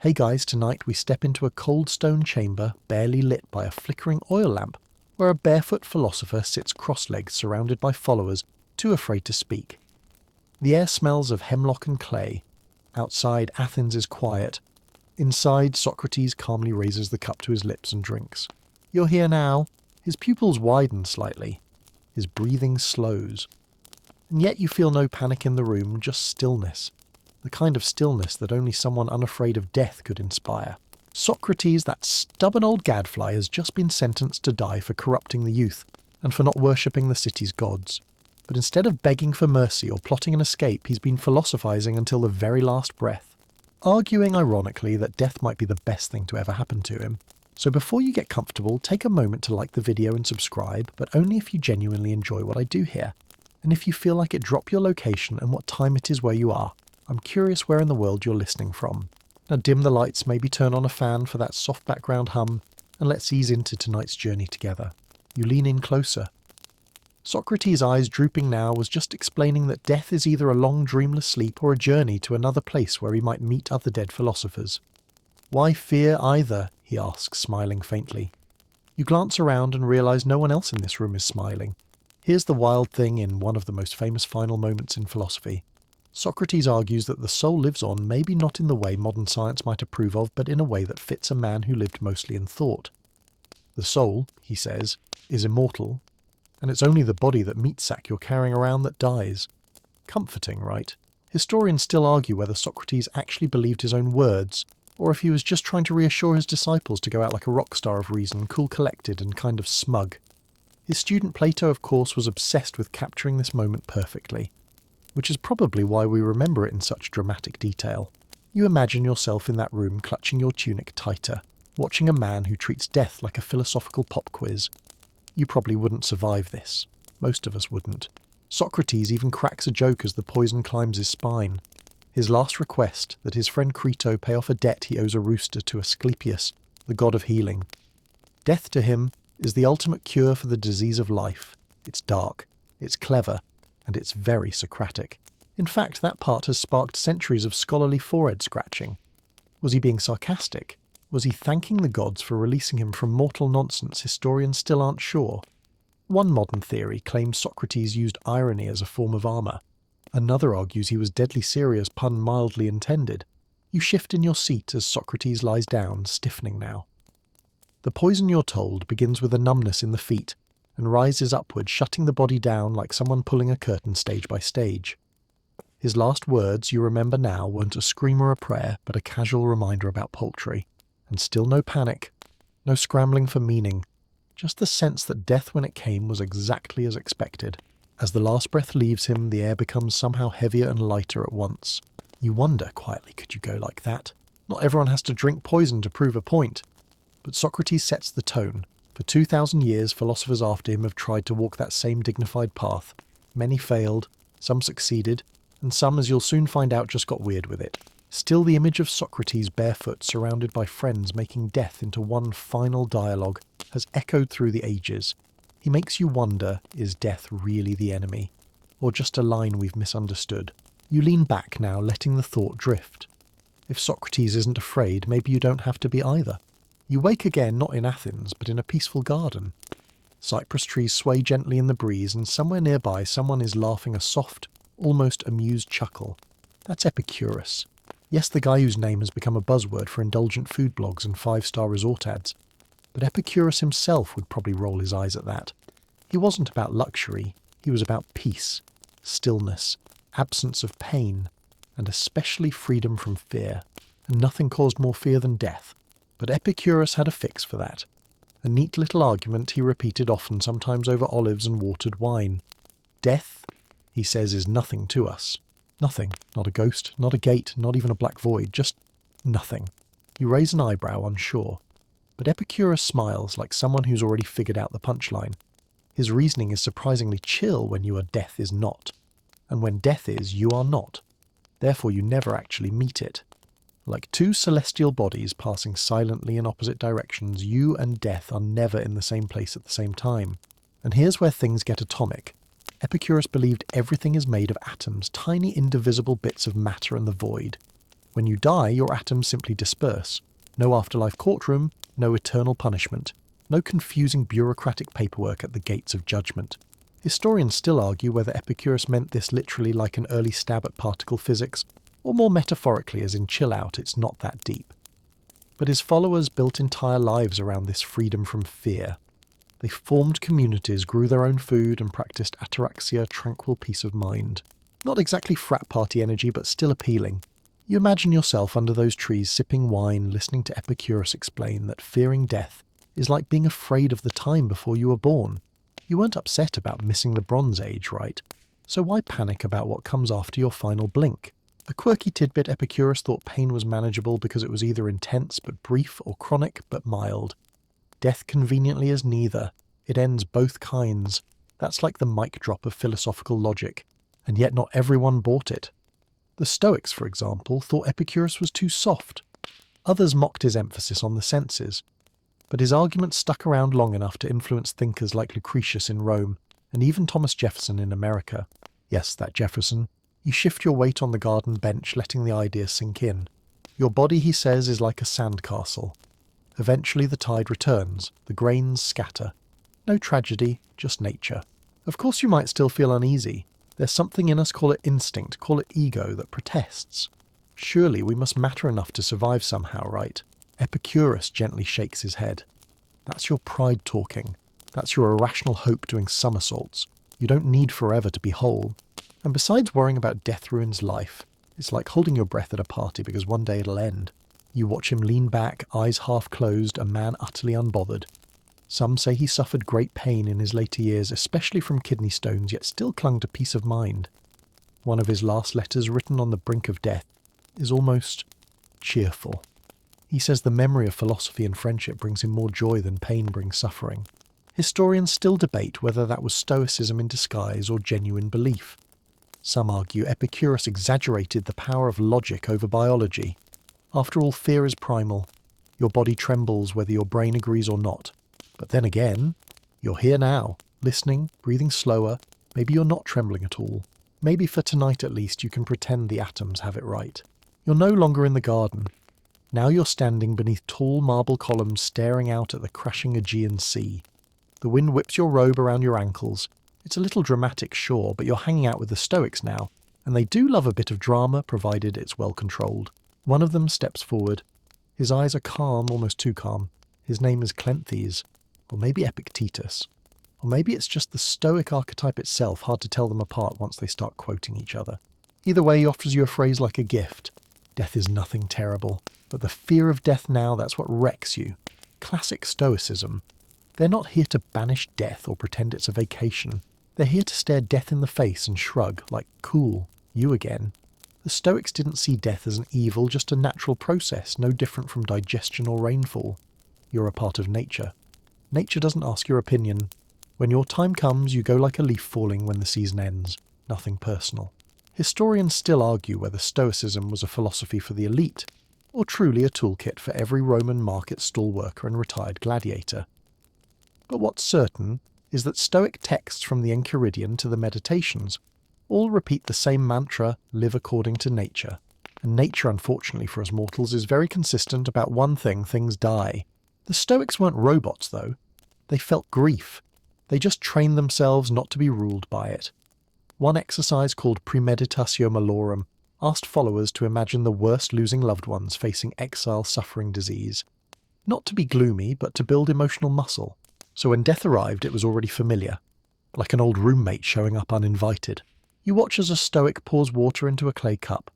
Hey guys, tonight we step into a cold stone chamber barely lit by a flickering oil lamp, where a barefoot philosopher sits cross-legged surrounded by followers, too afraid to speak. The air smells of hemlock and clay. Outside, Athens is quiet. Inside, Socrates calmly raises the cup to his lips and drinks. You're here now. His pupils widen slightly. His breathing slows. And yet you feel no panic in the room, just stillness. The kind of stillness that only someone unafraid of death could inspire. Socrates, that stubborn old gadfly, has just been sentenced to die for corrupting the youth, and for not worshipping the city's gods. But instead of begging for mercy or plotting an escape, he's been philosophizing until the very last breath, arguing ironically that death might be the best thing to ever happen to him. So before you get comfortable, take a moment to like the video and subscribe, but only if you genuinely enjoy what I do here. And if you feel like it, drop your location and what time it is where you are. I'm curious where in the world you're listening from. Now dim the lights, maybe turn on a fan for that soft background hum, and let's ease into tonight's journey together. You lean in closer. Socrates' eyes drooping now was just explaining that death is either a long dreamless sleep or a journey to another place where he might meet other dead philosophers. Why fear either? He asks, smiling faintly. You glance around and realize no one else in this room is smiling. Here's the wild thing in one of the most famous final moments in philosophy. Socrates argues that the soul lives on, maybe not in the way modern science might approve of, but in a way that fits a man who lived mostly in thought. The soul, he says, is immortal, and it's only the body, that meat sack you're carrying around, that dies. Comforting, right? Historians still argue whether Socrates actually believed his own words, or if he was just trying to reassure his disciples to go out like a rock star of reason, cool collected and kind of smug. His student Plato, of course, was obsessed with capturing this moment perfectly, which is probably why we remember it in such dramatic detail. You imagine yourself in that room clutching your tunic tighter, watching a man who treats death like a philosophical pop quiz. You probably wouldn't survive this. Most of us wouldn't. Socrates even cracks a joke as the poison climbs his spine. His last request, that his friend Crito pay off a debt he owes a rooster to Asclepius, the god of healing. Death to him is the ultimate cure for the disease of life. It's dark, it's clever, and it's very Socratic. In fact, that part has sparked centuries of scholarly forehead scratching. Was he being sarcastic? Was he thanking the gods for releasing him from mortal nonsense? Historians still aren't sure. One modern theory claims Socrates used irony as a form of armour. Another argues he was deadly serious, pun mildly intended. You shift in your seat as Socrates lies down, stiffening now. The poison, you're told, begins with a numbness in the feet, and rises upward, shutting the body down like someone pulling a curtain stage by stage. His last words, you remember now, weren't a scream or a prayer, but a casual reminder about poultry. And still no panic, no scrambling for meaning, just the sense that death when it came was exactly as expected. As the last breath leaves him, the air becomes somehow heavier and lighter at once. You wonder, quietly, could you go like that? Not everyone has to drink poison to prove a point. But Socrates sets the tone. For 2,000 years, philosophers after him have tried to walk that same dignified path. Many failed, some succeeded, and some, as you'll soon find out, just got weird with it. Still, the image of Socrates barefoot, surrounded by friends, making death into one final dialogue, has echoed through the ages. He makes you wonder, is death really the enemy? Or just a line we've misunderstood? You lean back now, letting the thought drift. If Socrates isn't afraid, maybe you don't have to be either. You wake again, not in Athens, but in a peaceful garden. Cypress trees sway gently in the breeze, and somewhere nearby someone is laughing a soft, almost amused chuckle. That's Epicurus. Yes, the guy whose name has become a buzzword for indulgent food blogs and 5-star resort ads. But Epicurus himself would probably roll his eyes at that. He wasn't about luxury, he was about peace, stillness, absence of pain, and especially freedom from fear. And nothing caused more fear than death. But Epicurus had a fix for that. A neat little argument he repeated often, sometimes over olives and watered wine. Death, he says, is nothing to us. Nothing. Not a ghost, not a gate, not even a black void, just nothing. You raise an eyebrow, unsure. But Epicurus smiles like someone who's already figured out the punchline. His reasoning is surprisingly chill when you are death is not. And when death is, you are not. Therefore you never actually meet it. Like two celestial bodies passing silently in opposite directions, you and death are never in the same place at the same time. And here's where things get atomic. Epicurus believed everything is made of atoms, tiny indivisible bits of matter and the void. When you die, your atoms simply disperse. No afterlife courtroom, no eternal punishment, no confusing bureaucratic paperwork at the gates of judgment. Historians still argue whether Epicurus meant this literally like an early stab at particle physics, or more metaphorically as in chill out, it's not that deep. But his followers built entire lives around this freedom from fear. They formed communities, grew their own food, and practiced ataraxia, tranquil peace of mind. Not exactly frat party energy, but still appealing. You imagine yourself under those trees sipping wine, listening to Epicurus explain that fearing death is like being afraid of the time before you were born. You weren't upset about missing the Bronze Age, right? So why panic about what comes after your final blink? A quirky tidbit, Epicurus thought pain was manageable because it was either intense but brief or chronic but mild. Death conveniently is neither. It ends both kinds. That's like the mic drop of philosophical logic, and yet not everyone bought it. The Stoics, for example, thought Epicurus was too soft. Others mocked his emphasis on the senses. But his arguments stuck around long enough to influence thinkers like Lucretius in Rome, and even Thomas Jefferson in America. Yes, that Jefferson. You shift your weight on the garden bench, letting the idea sink in. Your body, he says, is like a sandcastle. Eventually the tide returns, the grains scatter. No tragedy, just nature. Of course you might still feel uneasy. There's something in us, call it instinct, call it ego, that protests. Surely we must matter enough to survive somehow, right? Epicurus gently shakes his head. That's your pride talking. That's your irrational hope doing somersaults. You don't need forever to be whole. And besides worrying about death ruins life, it's like holding your breath at a party because one day it'll end. You watch him lean back, eyes half closed, a man utterly unbothered. Some say he suffered great pain in his later years, especially from kidney stones, yet still clung to peace of mind. One of his last letters, written on the brink of death, is almost cheerful. He says the memory of philosophy and friendship brings him more joy than pain brings suffering. Historians still debate whether that was Stoicism in disguise or genuine belief. Some argue Epicurus exaggerated the power of logic over biology. After all, fear is primal. Your body trembles whether your brain agrees or not. But then again, you're here now, listening, breathing slower. Maybe you're not trembling at all. Maybe for tonight at least you can pretend the atoms have it right. You're no longer in the garden. Now you're standing beneath tall marble columns staring out at the crashing Aegean Sea. The wind whips your robe around your ankles. It's a little dramatic, sure, but you're hanging out with the Stoics now, and they do love a bit of drama, provided it's well controlled. One of them steps forward. His eyes are calm, almost too calm. His name is Cleanthes, or maybe Epictetus. Or maybe it's just the Stoic archetype itself, hard to tell them apart once they start quoting each other. Either way, he offers you a phrase like a gift. Death is nothing terrible, but the fear of death now, that's what wrecks you. Classic Stoicism. They're not here to banish death or pretend it's a vacation. They're here to stare death in the face and shrug, like, cool, you again. The Stoics didn't see death as an evil, just a natural process, no different from digestion or rainfall. You're a part of nature. Nature doesn't ask your opinion. When your time comes, you go like a leaf falling when the season ends. Nothing personal. Historians still argue whether Stoicism was a philosophy for the elite, or truly a toolkit for every Roman market stall worker and retired gladiator. But what's certain is that Stoic texts from the Enchiridion to the Meditations all repeat the same mantra, live according to nature. And nature, unfortunately for us mortals, is very consistent about one thing: things die. The Stoics weren't robots, though. They felt grief. They just trained themselves not to be ruled by it. One exercise called Premeditatio Malorum asked followers to imagine the worst losing loved ones facing exile, suffering, disease. Not to be gloomy, but to build emotional muscle. So when death arrived, it was already familiar. Like an old roommate showing up uninvited. You watch as a Stoic pours water into a clay cup.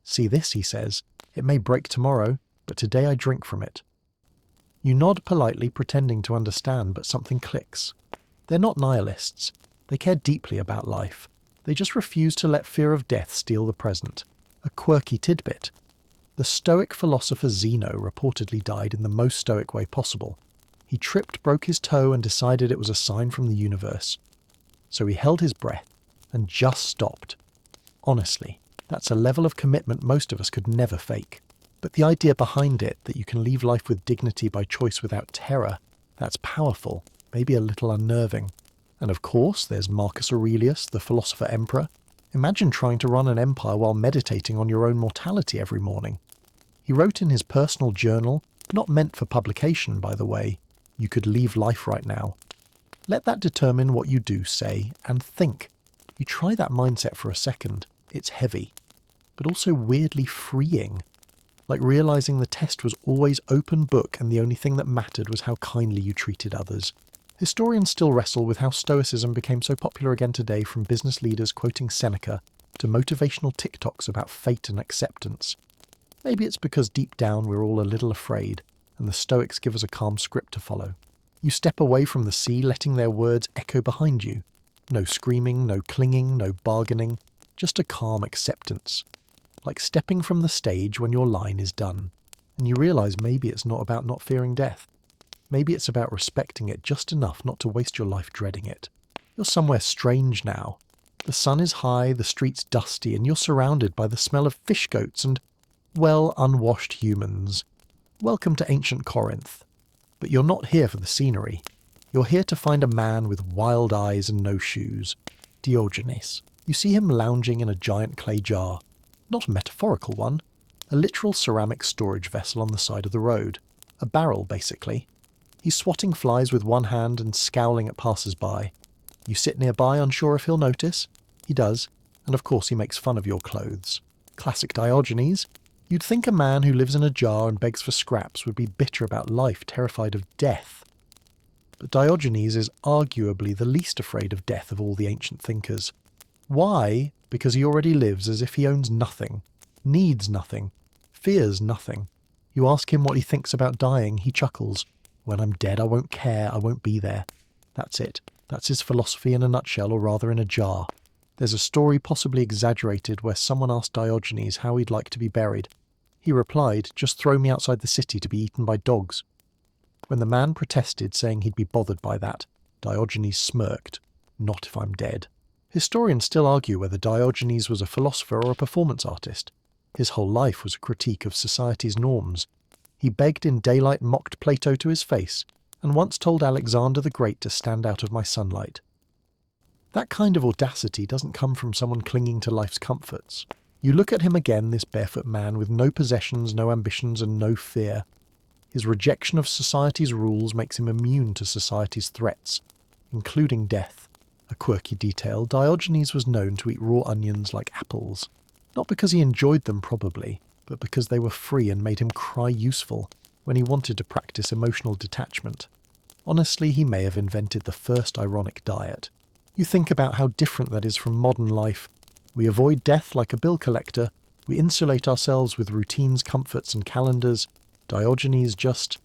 See this, he says. It may break tomorrow, but today I drink from it. You nod politely, pretending to understand, but something clicks. They're not nihilists. They care deeply about life. They just refuse to let fear of death steal the present. A quirky tidbit. The Stoic philosopher Zeno reportedly died in the most Stoic way possible. He tripped, broke his toe, and decided it was a sign from the universe. So he held his breath and just stopped. Honestly, that's a level of commitment most of us could never fake. But the idea behind it, that you can leave life with dignity by choice without terror, that's powerful, maybe a little unnerving. And of course, there's Marcus Aurelius, the philosopher emperor. Imagine trying to run an empire while meditating on your own mortality every morning. He wrote in his personal journal, not meant for publication, by the way, "You could leave life right now." Let that determine what you do, say, and think. You try that mindset for a second. It's heavy, but also weirdly freeing. Like realizing the test was always open book and the only thing that mattered was how kindly you treated others. Historians still wrestle with how Stoicism became so popular again today, from business leaders quoting Seneca to motivational TikToks about fate and acceptance. Maybe it's because deep down we're all a little afraid, and the Stoics give us a calm script to follow. You step away from the sea, letting their words echo behind you. No screaming, no clinging, no bargaining, just a calm acceptance. Like stepping from the stage when your line is done, and you realise maybe it's not about not fearing death. Maybe it's about respecting it just enough not to waste your life dreading it. You're somewhere strange now. The sun is high, the streets dusty, and you're surrounded by the smell of fish goats and, well, unwashed humans. Welcome to ancient Corinth. But you're not here for the scenery. You're here to find a man with wild eyes and no shoes. Diogenes. You see him lounging in a giant clay jar. Not a metaphorical one. A literal ceramic storage vessel on the side of the road. A barrel, basically. He's swatting flies with one hand and scowling at passers-by. You sit nearby, unsure if he'll notice. He does, and of course he makes fun of your clothes. Classic Diogenes. You'd think a man who lives in a jar and begs for scraps would be bitter about life, terrified of death. But Diogenes is arguably the least afraid of death of all the ancient thinkers. Why? Because he already lives as if he owns nothing, needs nothing, fears nothing. You ask him what he thinks about dying, he chuckles. When I'm dead, I won't care, I won't be there. That's it. That's his philosophy in a nutshell, or rather in a jar. There's a story, possibly exaggerated, where someone asked Diogenes how he'd like to be buried. He replied, "Just throw me outside the city to be eaten by dogs." When the man protested, saying he'd be bothered by that, Diogenes smirked. "Not if I'm dead." Historians still argue whether Diogenes was a philosopher or a performance artist. His whole life was a critique of society's norms. He begged in daylight, mocked Plato to his face, and once told Alexander the Great to stand out of my sunlight. That kind of audacity doesn't come from someone clinging to life's comforts. You look at him again, this barefoot man with no possessions, no ambitions, and no fear. His rejection of society's rules makes him immune to society's threats, including death. A quirky detail, Diogenes was known to eat raw onions like apples. Not because he enjoyed them, probably, but because they were free and made him cry useful when he wanted to practice emotional detachment. Honestly, he may have invented the first ironic diet. You think about how different that is from modern life. We avoid death like a bill collector. We insulate ourselves with routines, comforts, and calendars. Diogenes just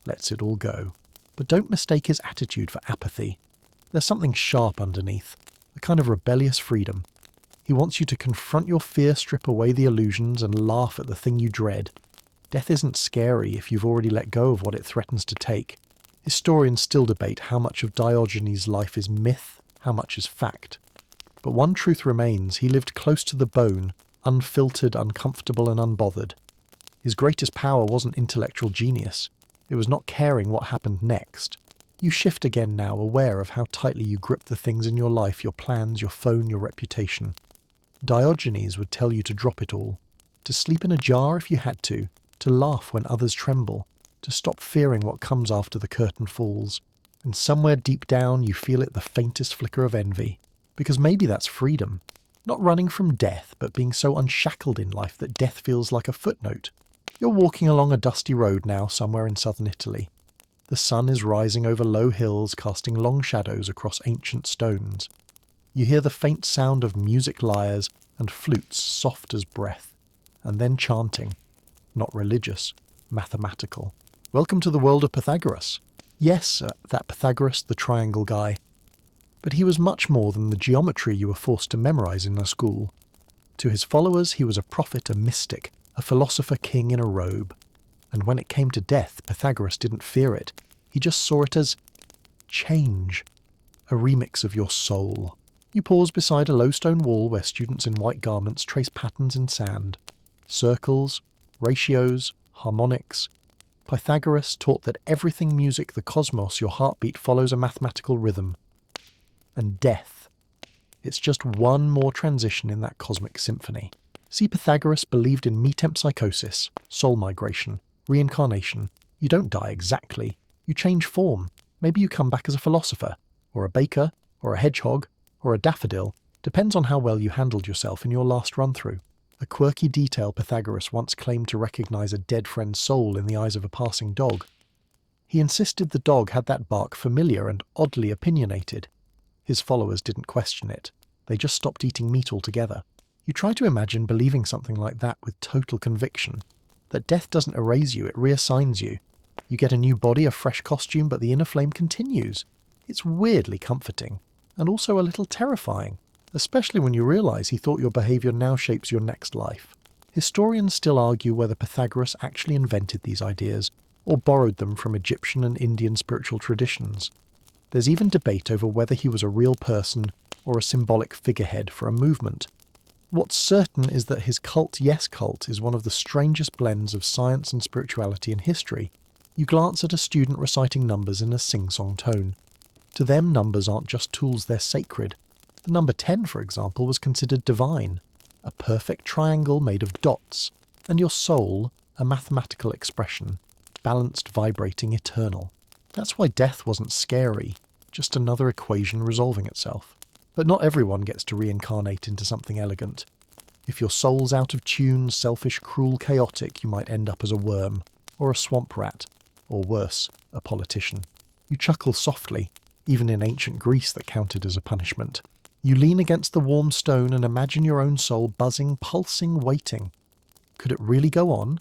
lets it all go. But don't mistake his attitude for apathy. There's something sharp underneath, a kind of rebellious freedom. He wants you to confront your fear, strip away the illusions, and laugh at the thing you dread. Death isn't scary if you've already let go of what it threatens to take. Historians still debate how much of Diogenes' life is myth, how much is fact. But one truth remains: he lived close to the bone, unfiltered, uncomfortable, and unbothered. His greatest power wasn't intellectual genius. It was not caring what happened next. You shift again now, aware of how tightly you grip the things in your life, your plans, your phone, your reputation. Diogenes would tell you to drop it all, to sleep in a jar if you had to laugh when others tremble, to stop fearing what comes after the curtain falls. And somewhere deep down you feel it, the faintest flicker of envy. Because maybe that's freedom. Not running from death, but being so unshackled in life that death feels like a footnote. You're walking along a dusty road now, somewhere in southern Italy. The sun is rising over low hills, casting long shadows across ancient stones. You hear the faint sound of music lyres and flutes soft as breath, and then chanting. Not religious, mathematical. Welcome to the world of Pythagoras. Yes, that Pythagoras, the triangle guy. But he was much more than the geometry you were forced to memorize in a school. To his followers, he was a prophet, a mystic, a philosopher king in a robe. And when it came to death, Pythagoras didn't fear it. He just saw it as change, a remix of your soul. You pause beside a low stone wall where students in white garments trace patterns in sand. Circles, ratios, harmonics. Pythagoras taught that everything music, the cosmos, your heartbeat follows a mathematical rhythm. And death. It's just one more transition in that cosmic symphony. See, Pythagoras believed in metempsychosis, soul migration, reincarnation. You don't die exactly. You change form. Maybe you come back as a philosopher, or a baker, or a hedgehog, or a daffodil. Depends on how well you handled yourself in your last run-through. A quirky detail Pythagoras once claimed to recognize a dead friend's soul in the eyes of a passing dog. He insisted the dog had that bark familiar and oddly opinionated. His followers didn't question it. They just stopped eating meat altogether. You try to imagine believing something like that with total conviction. That death doesn't erase you, it reassigns you. You get a new body, a fresh costume, but the inner flame continues. It's weirdly comforting, and also a little terrifying, especially when you realise he thought your behaviour now shapes your next life. Historians still argue whether Pythagoras actually invented these ideas, or borrowed them from Egyptian and Indian spiritual traditions. There's even debate over whether he was a real person or a symbolic figurehead for a movement. What's certain is that his cult is one of the strangest blends of science and spirituality in history. You glance at a student reciting numbers in a sing-song tone. To them, numbers aren't just tools, they're sacred. The number 10, for example, was considered divine, a perfect triangle made of dots, and your soul, a mathematical expression, balanced, vibrating, eternal. That's why death wasn't scary, just another equation resolving itself. But not everyone gets to reincarnate into something elegant. If your soul's out of tune, selfish, cruel, chaotic, you might end up as a worm, or a swamp rat, or worse, a politician. You chuckle softly, even in ancient Greece that counted as a punishment. You lean against the warm stone and imagine your own soul buzzing, pulsing, waiting. Could it really go on?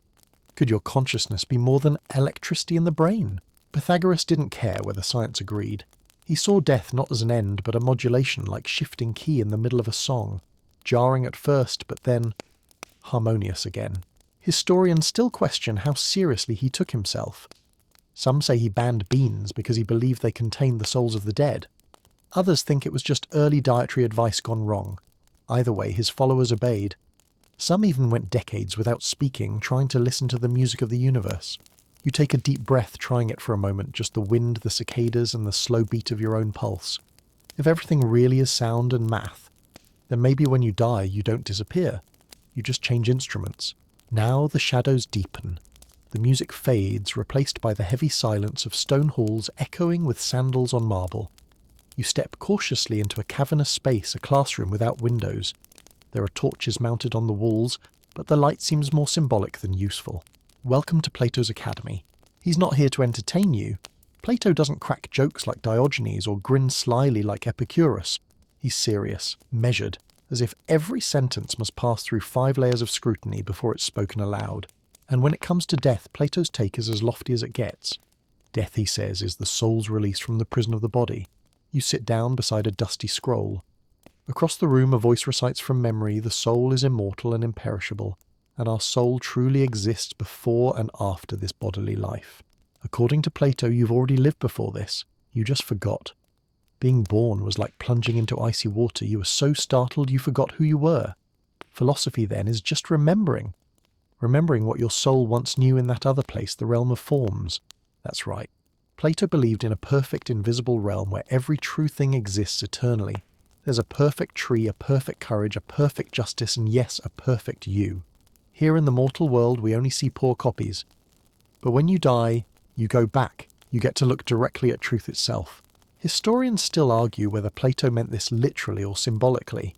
Could your consciousness be more than electricity in the brain? Pythagoras didn't care whether science agreed. He saw death not as an end, but a modulation like shifting key in the middle of a song, jarring at first, but then harmonious again. Historians still question how seriously he took himself. Some say he banned beans because he believed they contained the souls of the dead. Others think it was just early dietary advice gone wrong. Either way, his followers obeyed. Some even went decades without speaking, trying to listen to the music of the universe. You take a deep breath, trying it for a moment, just the wind, the cicadas, and the slow beat of your own pulse. If everything really is sound and math, then maybe when you die you don't disappear. You just change instruments. Now the shadows deepen. The music fades, replaced by the heavy silence of stone halls echoing with sandals on marble. You step cautiously into a cavernous space, a classroom without windows. There are torches mounted on the walls, but the light seems more symbolic than useful. Welcome to Plato's Academy. He's not here to entertain you. Plato doesn't crack jokes like Diogenes or grin slyly like Epicurus. He's serious, measured, as if every sentence must pass through 5 layers of scrutiny before it's spoken aloud. And when it comes to death, Plato's take is as lofty as it gets. Death, he says, is the soul's release from the prison of the body. You sit down beside a dusty scroll. Across the room, a voice recites from memory, the soul is immortal and imperishable, and our soul truly exists before and after this bodily life. According to Plato, you've already lived before this. You just forgot. Being born was like plunging into icy water. You were so startled you forgot who you were. Philosophy, then, is just remembering. Remembering what your soul once knew in that other place, the realm of forms. That's right. Plato believed in a perfect invisible realm where every true thing exists eternally. There's a perfect tree, a perfect courage, a perfect justice, and yes, a perfect you. Here in the mortal world, we only see poor copies. But when you die, you go back. You get to look directly at truth itself. Historians still argue whether Plato meant this literally or symbolically.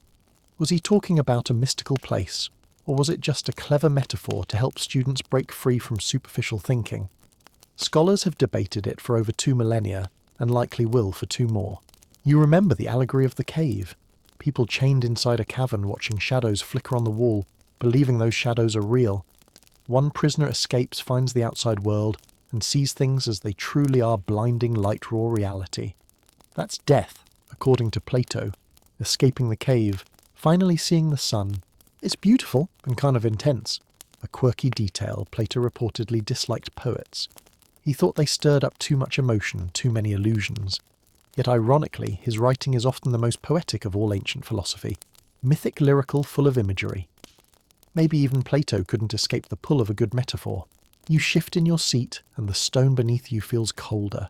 Was he talking about a mystical place, or was it just a clever metaphor to help students break free from superficial thinking? Scholars have debated it for over 2 millennia, and likely will for 2 more. You remember the allegory of the cave. People chained inside a cavern watching shadows flicker on the wall, believing those shadows are real. One prisoner escapes, finds the outside world, and sees things as they truly are, blinding light raw reality. That's death, according to Plato, escaping the cave, finally seeing the sun. It's beautiful and kind of intense. A quirky detail. Plato reportedly disliked poets. He thought they stirred up too much emotion, too many illusions. Yet ironically, his writing is often the most poetic of all ancient philosophy. Mythic, lyrical, full of imagery. Maybe even Plato couldn't escape the pull of a good metaphor. You shift in your seat, and the stone beneath you feels colder.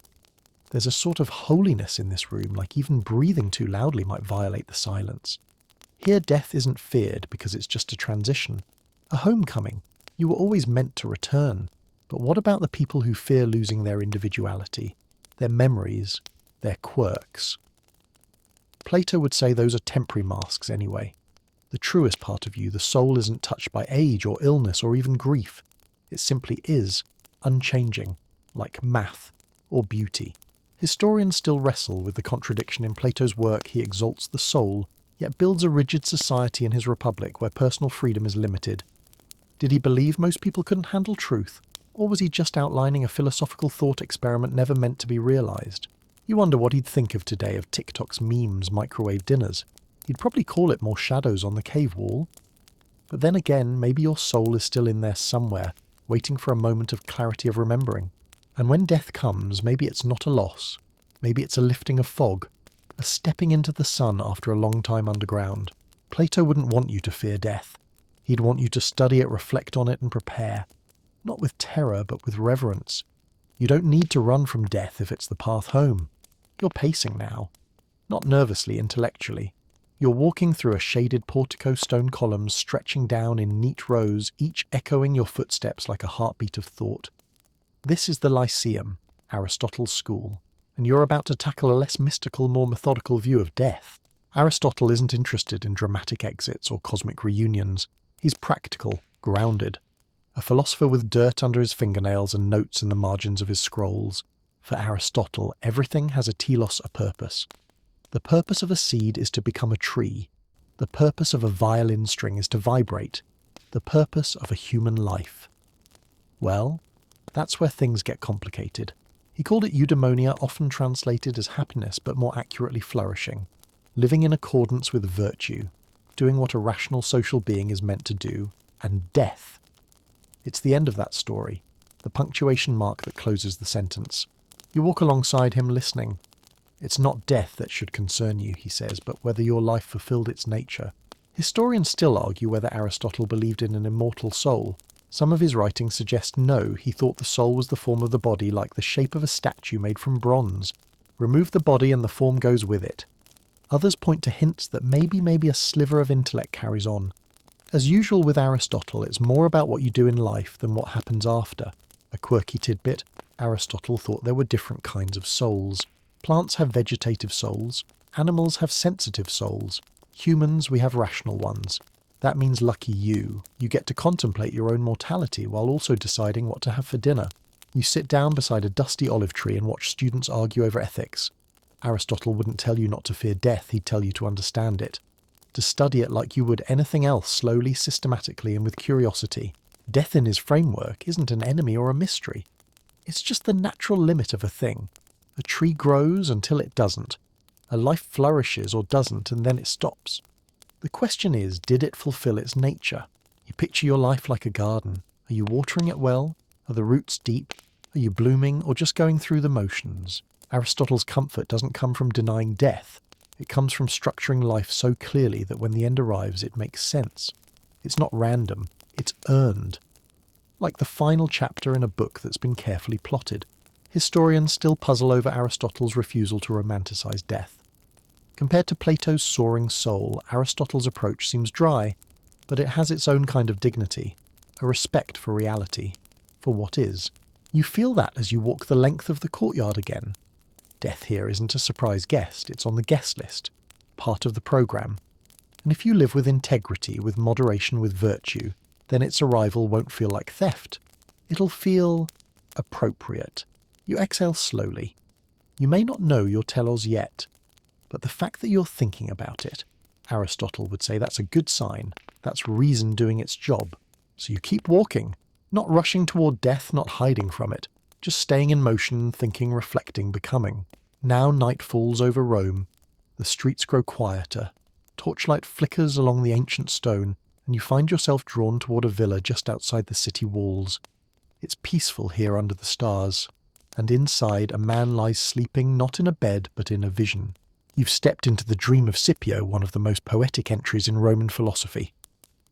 There's a sort of holiness in this room, like even breathing too loudly might violate the silence. Here death isn't feared because it's just a transition, a homecoming. You were always meant to return. But what about the people who fear losing their individuality, their memories, their quirks? Plato would say those are temporary masks anyway. The truest part of you, the soul, isn't touched by age or illness or even grief. It simply is, unchanging, like math or beauty. Historians still wrestle with the contradiction in Plato's work. He exalts the soul, yet builds a rigid society in his Republic where personal freedom is limited. Did he believe most people couldn't handle truth? Or was he just outlining a philosophical thought experiment never meant to be realised? You wonder what he'd think of today of TikTok's memes, microwave dinners. He'd probably call it more shadows on the cave wall. But then again, maybe your soul is still in there somewhere, waiting for a moment of clarity of remembering. And when death comes, maybe it's not a loss. Maybe it's a lifting of fog, a stepping into the sun after a long time underground. Plato wouldn't want you to fear death. He'd want you to study it, reflect on it, and prepare. Not with terror, but with reverence. You don't need to run from death if it's the path home. You're pacing now. Not nervously, intellectually. You're walking through a shaded portico, stone columns stretching down in neat rows, each echoing your footsteps like a heartbeat of thought. This is the Lyceum, Aristotle's school, and you're about to tackle a less mystical, more methodical view of death. Aristotle isn't interested in dramatic exits or cosmic reunions. He's practical, grounded. A philosopher with dirt under his fingernails and notes in the margins of his scrolls. For Aristotle, everything has a telos, a purpose. The purpose of a seed is to become a tree. The purpose of a violin string is to vibrate. The purpose of a human life. Well, that's where things get complicated. He called it eudaimonia, often translated as happiness, but more accurately flourishing. Living in accordance with virtue, doing what a rational social being is meant to do, and death. It's the end of that story, the punctuation mark that closes the sentence. You walk alongside him listening. It's not death that should concern you, he says, but whether your life fulfilled its nature. Historians still argue whether Aristotle believed in an immortal soul. Some of his writings suggest no, he thought the soul was the form of the body, like the shape of a statue made from bronze. Remove the body and the form goes with it. Others point to hints that maybe a sliver of intellect carries on. As usual with Aristotle, it's more about what you do in life than what happens after. A quirky tidbit, Aristotle thought there were different kinds of souls. Plants have vegetative souls. Animals have sensitive souls. Humans, we have rational ones. That means lucky you. You get to contemplate your own mortality while also deciding what to have for dinner. You sit down beside a dusty olive tree and watch students argue over ethics. Aristotle wouldn't tell you not to fear death, he'd tell you to understand it. To study it like you would anything else, slowly, systematically, and with curiosity. Death in his framework isn't an enemy or a mystery. It's just the natural limit of a thing. A tree grows until it doesn't. A life flourishes or doesn't, and then it stops. The question is, did it fulfill its nature? You picture your life like a garden. Are you watering it well? Are the roots deep? Are you blooming or just going through the motions? Aristotle's comfort doesn't come from denying death. It comes from structuring life so clearly that when the end arrives, it makes sense. It's not random. It's earned. Like the final chapter in a book that's been carefully plotted. Historians still puzzle over Aristotle's refusal to romanticize death. Compared to Plato's soaring soul, Aristotle's approach seems dry, but it has its own kind of dignity, a respect for reality, for what is. You feel that as you walk the length of the courtyard again. Death here isn't a surprise guest, it's on the guest list, part of the programme. And if you live with integrity, with moderation, with virtue, then its arrival won't feel like theft. It'll feel appropriate. You exhale slowly. You may not know your telos yet, but the fact that you're thinking about it, Aristotle would say that's a good sign. That's reason doing its job. So you keep walking, not rushing toward death, not hiding from it, just staying in motion, thinking, reflecting, becoming. Now night falls over Rome. The streets grow quieter. Torchlight flickers along the ancient stone, and you find yourself drawn toward a villa just outside the city walls. It's peaceful here under the stars, and inside a man lies sleeping not in a bed but in a vision. You've stepped into the dream of Scipio, one of the most poetic entries in Roman philosophy.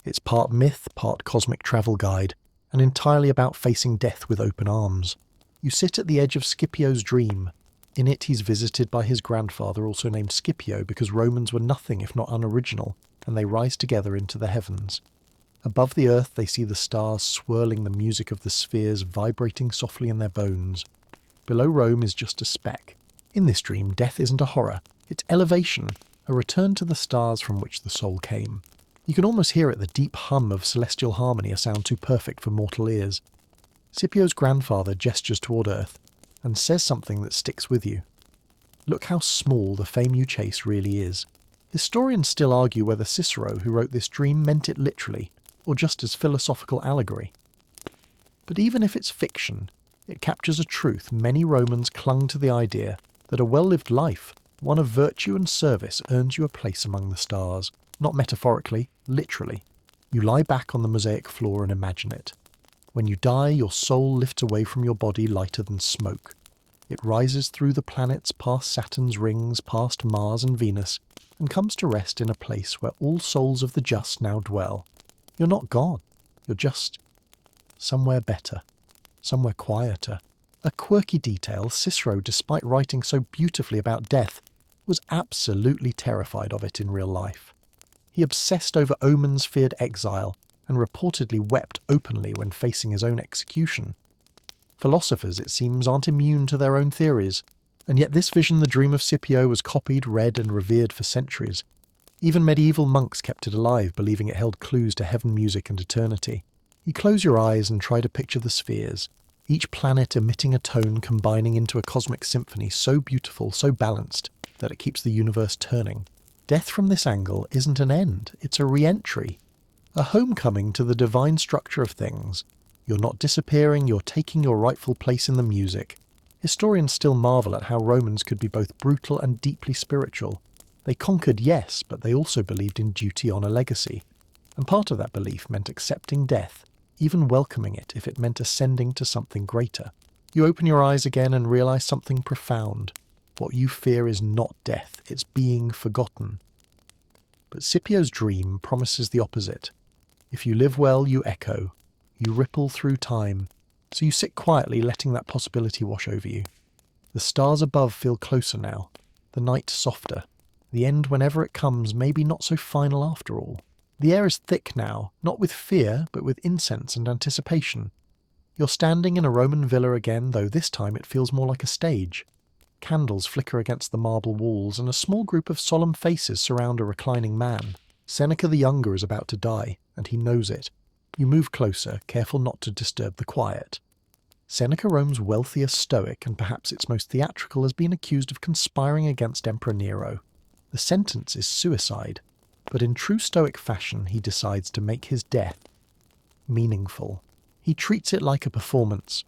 It's part myth, part cosmic travel guide, and entirely about facing death with open arms. You sit at the edge of Scipio's dream, In it he's visited by his grandfather, also named Scipio, because Romans were nothing if not unoriginal, and they rise together into the heavens. Above the earth they see the stars swirling the music of the spheres vibrating softly in their bones. Below Rome is just a speck. In this dream, death isn't a horror, it's elevation, a return to the stars from which the soul came. You can almost hear it, the deep hum of celestial harmony, a sound too perfect for mortal ears. Scipio's grandfather gestures toward earth, and says something that sticks with you. Look how small the fame you chase really is. Historians still argue whether Cicero, who wrote this dream, meant it literally, or just as philosophical allegory. But even if it's fiction, it captures a truth many Romans clung to, the idea that a well-lived life, one of virtue and service, earns you a place among the stars. Not metaphorically, literally. You lie back on the mosaic floor and imagine it. When you die, your soul lifts away from your body lighter than smoke. It rises through the planets, past Saturn's rings, past Mars and Venus, and comes to rest in a place where all souls of the just now dwell. You're not gone. You're just somewhere better, somewhere quieter. A quirky detail, Cicero, despite writing so beautifully about death, was absolutely terrified of it in real life. He obsessed over omens, feared exile, and reportedly wept openly when facing his own execution. Philosophers, it seems, aren't immune to their own theories, and yet this vision, the dream of Scipio, was copied, read, and revered for centuries. Even medieval monks kept it alive, believing it held clues to heaven, music, and eternity. You close your eyes and try to picture the spheres, each planet emitting a tone combining into a cosmic symphony so beautiful, so balanced, that it keeps the universe turning. Death from this angle isn't an end, it's a re-entry. A homecoming to the divine structure of things. You're not disappearing, you're taking your rightful place in the music. Historians still marvel at how Romans could be both brutal and deeply spiritual. They conquered, yes, but they also believed in duty, honour, legacy. And part of that belief meant accepting death, even welcoming it if it meant ascending to something greater. You open your eyes again and realise something profound. What you fear is not death, it's being forgotten. But Scipio's dream promises the opposite. If you live well, you echo. You ripple through time. So you sit quietly, letting that possibility wash over you. The stars above feel closer now. The night softer. The end, whenever it comes, maybe not so final after all. The air is thick now, not with fear, but with incense and anticipation. You're standing in a Roman villa again, though this time it feels more like a stage. Candles flicker against the marble walls, and a small group of solemn faces surround a reclining man. Seneca the Younger is about to die, and he knows it. You move closer, careful not to disturb the quiet. Seneca, Rome's wealthiest Stoic, and perhaps its most theatrical, has been accused of conspiring against Emperor Nero. The sentence is suicide, but in true Stoic fashion he decides to make his death meaningful. He treats it like a performance,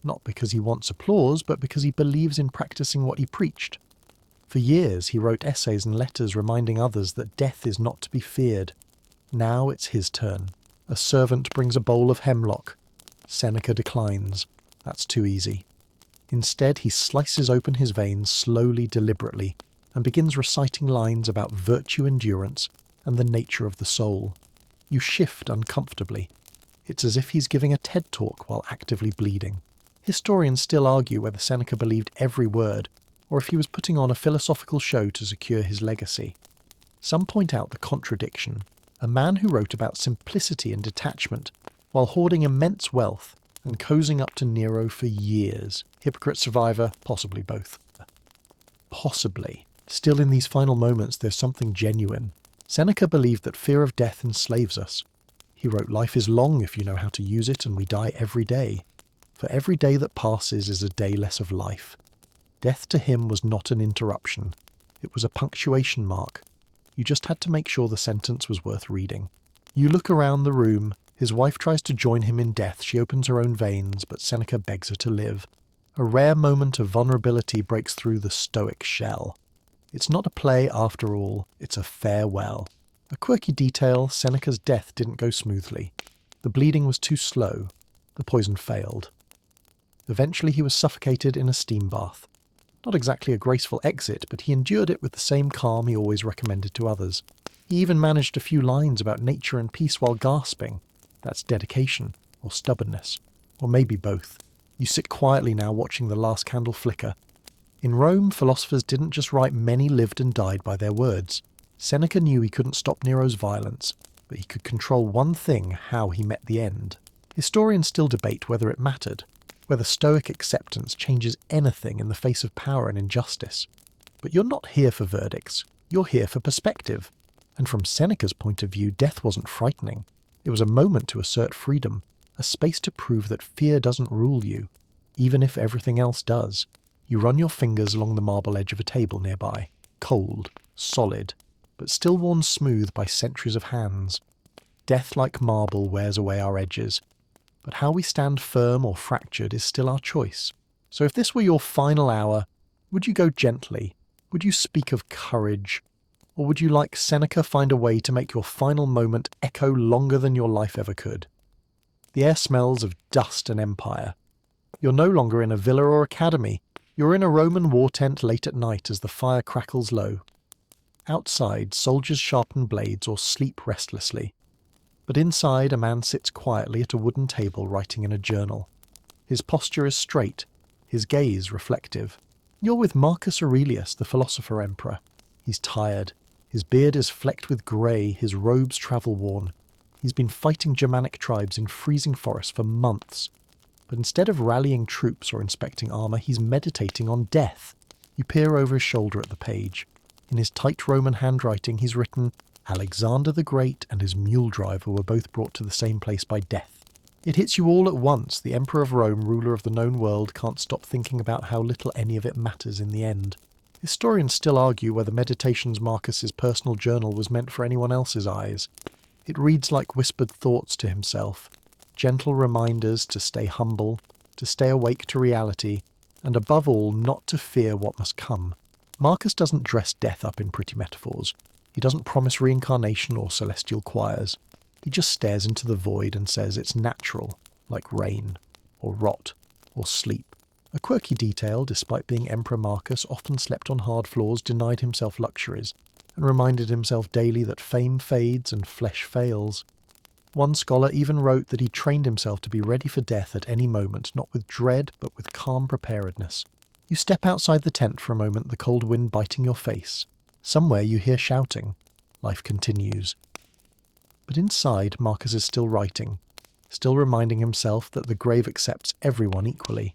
not because he wants applause, but because he believes in practicing what he preached. For years he wrote essays and letters reminding others that death is not to be feared. Now it's his turn. A servant brings a bowl of hemlock. Seneca declines. That's too easy. Instead he slices open his veins slowly, deliberately, and begins reciting lines about virtue, endurance, and the nature of the soul. You shift uncomfortably. It's as if he's giving a TED talk while actively bleeding. Historians still argue whether Seneca believed every word, or if he was putting on a philosophical show to secure his legacy. Some point out the contradiction. A man who wrote about simplicity and detachment, while hoarding immense wealth and cozying up to Nero for years. Hypocrite, survivor, possibly both. Possibly. Still, in these final moments, there's something genuine. Seneca believed that fear of death enslaves us. He wrote, "Life is long if you know how to use it, and we die every day. For every day that passes is a day less of life." Death to him was not an interruption. It was a punctuation mark. You just had to make sure the sentence was worth reading. You look around the room. His wife tries to join him in death. She opens her own veins, but Seneca begs her to live. A rare moment of vulnerability breaks through the Stoic shell. It's not a play after all, it's a farewell. A quirky detail, Seneca's death didn't go smoothly. The bleeding was too slow. The poison failed. Eventually he was suffocated in a steam bath. Not exactly a graceful exit, but he endured it with the same calm he always recommended to others. He even managed a few lines about nature and peace while gasping. That's dedication, or stubbornness, or maybe both. You sit quietly now watching the last candle flicker. In Rome, philosophers didn't just write many lived and died by their words. Seneca knew he couldn't stop Nero's violence, but he could control one thing: how he met the end. Historians still debate whether it mattered, whether Stoic acceptance changes anything in the face of power and injustice. But you're not here for verdicts, you're here for perspective. And from Seneca's point of view, death wasn't frightening. It was a moment to assert freedom, a space to prove that fear doesn't rule you, even if everything else does. You run your fingers along the marble edge of a table nearby, cold, solid, but still worn smooth by centuries of hands. Death, like marble, wears away our edges, but how we stand firm or fractured is still our choice. So if this were your final hour, would you go gently? Would you speak of courage? Or would you, like Seneca, find a way to make your final moment echo longer than your life ever could? The air smells of dust and empire. You're no longer in a villa or academy. You're in a Roman war tent late at night as the fire crackles low. Outside, soldiers sharpen blades or sleep restlessly. But inside, a man sits quietly at a wooden table writing in a journal. His posture is straight, his gaze reflective. You're with Marcus Aurelius, the philosopher emperor. He's tired. His beard is flecked with grey, his robes travel-worn. He's been fighting Germanic tribes in freezing forests for months. But instead of rallying troops or inspecting armour, he's meditating on death. You peer over his shoulder at the page. In his tight Roman handwriting, he's written, "Alexander the Great and his mule driver were both brought to the same place by death." It hits you all at once. The Emperor of Rome, ruler of the known world, can't stop thinking about how little any of it matters in the end. Historians still argue whether Meditations, Marcus's personal journal, was meant for anyone else's eyes. It reads like whispered thoughts to himself, gentle reminders to stay humble, to stay awake to reality, and above all, not to fear what must come. Marcus doesn't dress death up in pretty metaphors. He doesn't promise reincarnation or celestial choirs. He just stares into the void and says it's natural, like rain, or rot, or sleep. A quirky detail, despite being Emperor Marcus often slept on hard floors, denied himself luxuries, and reminded himself daily that fame fades and flesh fails. One scholar even wrote that he trained himself to be ready for death at any moment, not with dread, but with calm preparedness. You step outside the tent for a moment, the cold wind biting your face. Somewhere you hear shouting. Life continues. But inside, Marcus is still writing, still reminding himself that the grave accepts everyone equally,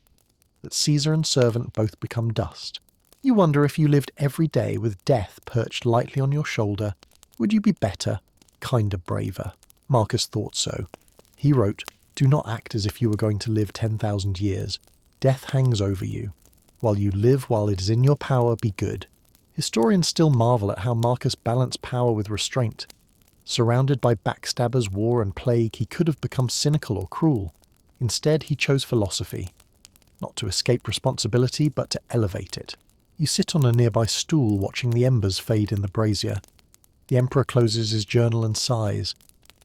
that Caesar and servant both become dust. You wonder, if you lived every day with death perched lightly on your shoulder, would you be better, kinder, braver? Marcus thought so. He wrote, "Do not act as if you were going to live 10,000 years. Death hangs over you. While you live, while it is in your power, be good." Historians still marvel at how Marcus balanced power with restraint. Surrounded by backstabbers, war and plague, he could have become cynical or cruel. Instead, he chose philosophy. Not to escape responsibility, but to elevate it. You sit on a nearby stool watching the embers fade in the brazier. The emperor closes his journal and sighs,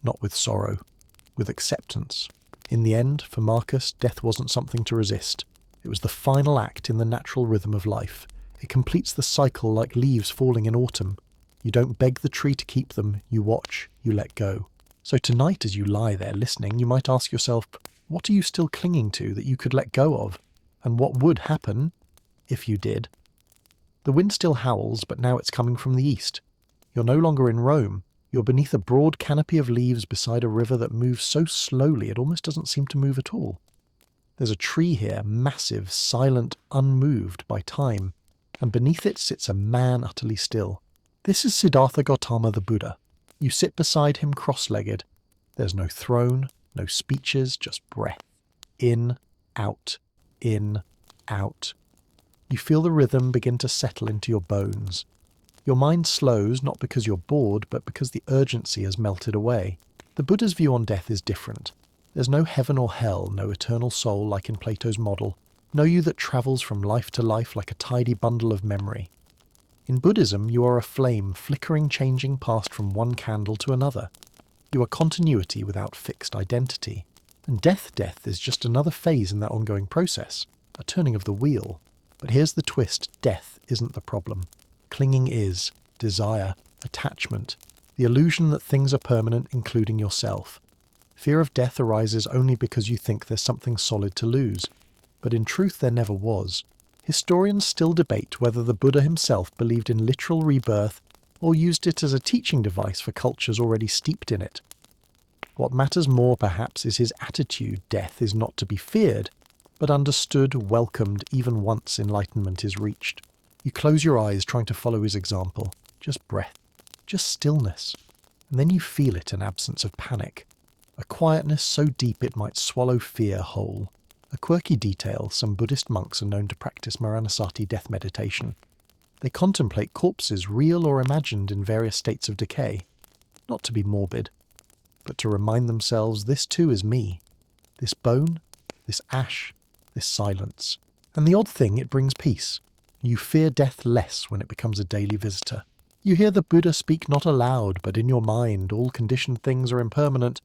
not with sorrow, with acceptance. In the end, for Marcus, death wasn't something to resist. It was the final act in the natural rhythm of life. It completes the cycle like leaves falling in autumn. You don't beg the tree to keep them, you watch, you let go. So tonight, as you lie there listening, you might ask yourself, what are you still clinging to that you could let go of? And what would happen if you did? The wind still howls, but now it's coming from the east. You're no longer in Rome. You're beneath a broad canopy of leaves beside a river that moves so slowly it almost doesn't seem to move at all. There's a tree here, massive, silent, unmoved by time, and beneath it sits a man utterly still. This is Siddhartha Gautama the Buddha. You sit beside him cross-legged. There's no throne, no speeches, just breath. In, out, in, out. You feel the rhythm begin to settle into your bones. Your mind slows, not because you're bored, but because the urgency has melted away. The Buddha's view on death is different. There's no heaven or hell, no eternal soul like in Plato's model, no you that travels from life to life like a tidy bundle of memory. In Buddhism, you are a flame, flickering, changing, passed from one candle to another. You are continuity without fixed identity. And death is just another phase in that ongoing process, a turning of the wheel. But here's the twist: death isn't the problem. Clinging is, desire, attachment, the illusion that things are permanent, including yourself. Fear of death arises only because you think there's something solid to lose. But in truth there never was. Historians still debate whether the Buddha himself believed in literal rebirth or used it as a teaching device for cultures already steeped in it. What matters more, perhaps, is his attitude. Death is not to be feared, but understood, welcomed, even once enlightenment is reached. You close your eyes trying to follow his example. Just breath. Just stillness. And then you feel it, an absence of panic. A quietness so deep it might swallow fear whole. A quirky detail, some Buddhist monks are known to practice Maranasati death meditation. They contemplate corpses, real or imagined, in various states of decay. Not to be morbid, but to remind themselves this too is me. This bone, this ash, this silence. And the odd thing, it brings peace. You fear death less when it becomes a daily visitor. You hear the Buddha speak not aloud, but in your mind. All conditioned things are impermanent.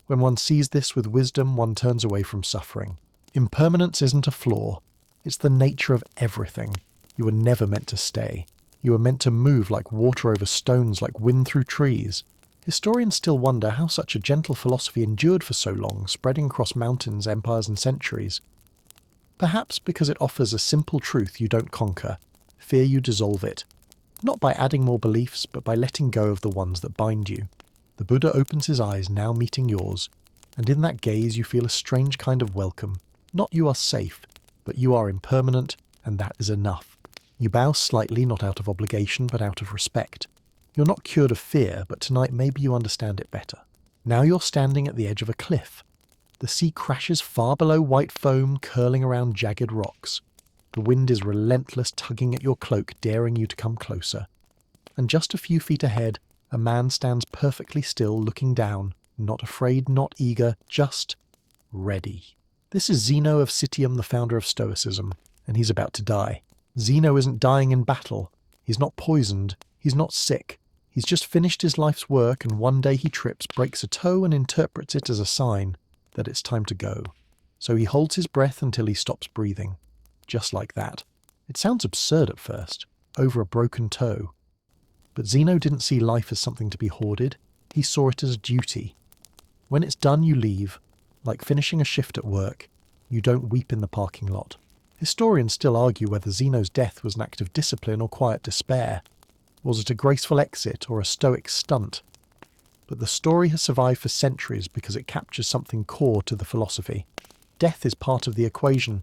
When one sees this with wisdom, one turns away from suffering. Impermanence isn't a flaw. It's the nature of everything. You were never meant to stay. You were meant to move like water over stones, like wind through trees. Historians still wonder how such a gentle philosophy endured for so long, spreading across mountains, empires and centuries. Perhaps because it offers a simple truth you don't conquer. Fear you dissolve it. Not by adding more beliefs, but by letting go of the ones that bind you. The Buddha opens his eyes, now meeting yours, and in that gaze you feel a strange kind of welcome. Not you are safe, but you are impermanent, and that is enough. You bow slightly, not out of obligation, but out of respect. You're not cured of fear, but tonight maybe you understand it better. Now you're standing at the edge of a cliff. The sea crashes far below white foam, curling around jagged rocks. The wind is relentless, tugging at your cloak, daring you to come closer. And just a few feet ahead, a man stands perfectly still, looking down, not afraid, not eager, just ready. This is Zeno of Citium, the founder of Stoicism, and he's about to die. Zeno isn't dying in battle. He's not poisoned. He's not sick. He's just finished his life's work, and one day he trips, breaks a toe, and interprets it as a sign that it's time to go. So he holds his breath until he stops breathing. Just like that. It sounds absurd at first, over a broken toe. But Zeno didn't see life as something to be hoarded. He saw it as a duty. When it's done, you leave. Like finishing a shift at work. You don't weep in the parking lot. Historians still argue whether Zeno's death was an act of discipline or quiet despair. Was it a graceful exit or a stoic stunt? But the story has survived for centuries because it captures something core to the philosophy. Death is part of the equation.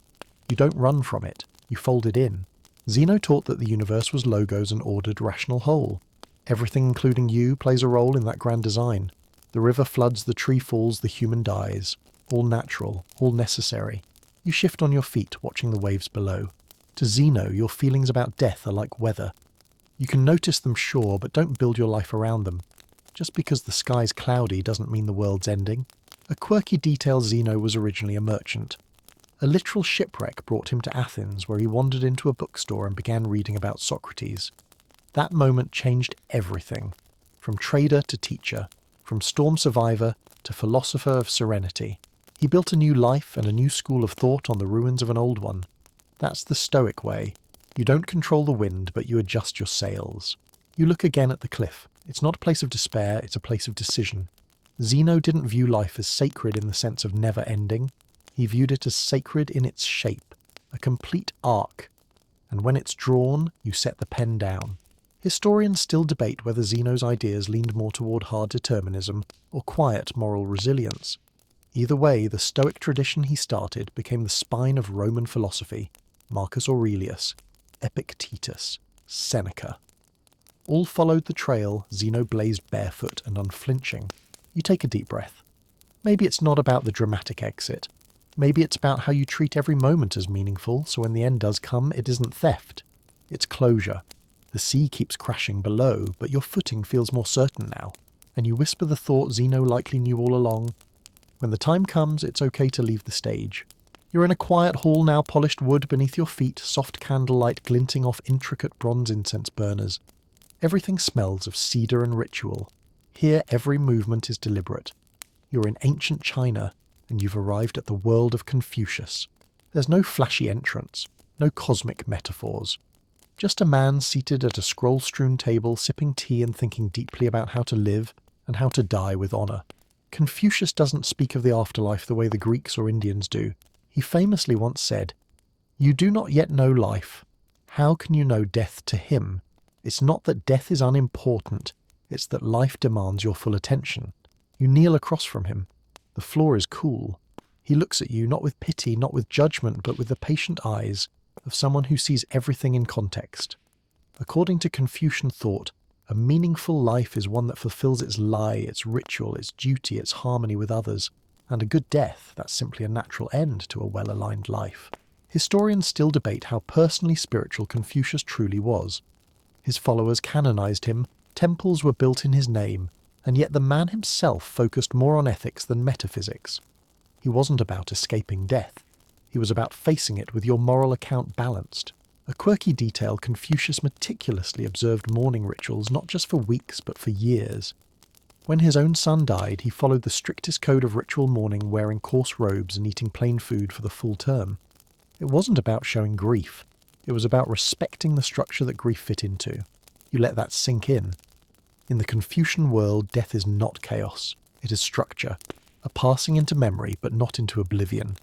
You don't run from it. You fold it in. Zeno taught that the universe was logos, an ordered, rational whole. Everything, including you, plays a role in that grand design. The river floods, the tree falls, the human dies. All natural, all necessary. You shift on your feet, watching the waves below. To Zeno, your feelings about death are like weather. You can notice them, sure, but don't build your life around them. Just because the sky's cloudy doesn't mean the world's ending. A quirky detail, Zeno was originally a merchant. A literal shipwreck brought him to Athens, where he wandered into a bookstore and began reading about Socrates. That moment changed everything. From trader to teacher, from storm survivor to philosopher of serenity. He built a new life and a new school of thought on the ruins of an old one. That's the Stoic way. You don't control the wind, but you adjust your sails. You look again at the cliff. It's not a place of despair, it's a place of decision. Zeno didn't view life as sacred in the sense of never ending. He viewed it as sacred in its shape, a complete arc. And when it's drawn, you set the pen down. Historians still debate whether Zeno's ideas leaned more toward hard determinism or quiet moral resilience. Either way, the Stoic tradition he started became the spine of Roman philosophy. Marcus Aurelius, Epictetus, Seneca. All followed the trail Zeno blazed barefoot and unflinching. You take a deep breath. Maybe it's not about the dramatic exit. Maybe it's about how you treat every moment as meaningful, so when the end does come, it isn't theft. It's closure. The sea keeps crashing below, but your footing feels more certain now, and you whisper the thought Zeno likely knew all along. When the time comes, it's okay to leave the stage. You're in a quiet hall now, polished wood beneath your feet, soft candlelight glinting off intricate bronze incense burners. Everything smells of cedar and ritual. Here every movement is deliberate. You're in ancient China, and you've arrived at the world of Confucius. There's no flashy entrance, no cosmic metaphors. Just a man seated at a scroll-strewn table, sipping tea and thinking deeply about how to live and how to die with honor. Confucius doesn't speak of the afterlife the way the Greeks or Indians do. He famously once said, You do not yet know life. How can you know death to him? It's not that death is unimportant, it's that life demands your full attention. You kneel across from him. The floor is cool. He looks at you not with pity, not with judgment, but with the patient eyes of someone who sees everything in context. According to Confucian thought, a meaningful life is one that fulfills its lie, its ritual, its duty, its harmony with others, and a good death, that's simply a natural end to a well-aligned life. Historians still debate how personally spiritual Confucius truly was. His followers canonized him, temples were built in his name, and yet the man himself focused more on ethics than metaphysics. He wasn't about escaping death. He was about facing it with your moral account balanced. A quirky detail, Confucius meticulously observed mourning rituals not just for weeks but for years. When his own son died, he followed the strictest code of ritual mourning, wearing coarse robes and eating plain food for the full term. It wasn't about showing grief. It was about respecting the structure that grief fit into. You let that sink in. In the Confucian world, death is not chaos. It is structure. A passing into memory, but not into oblivion.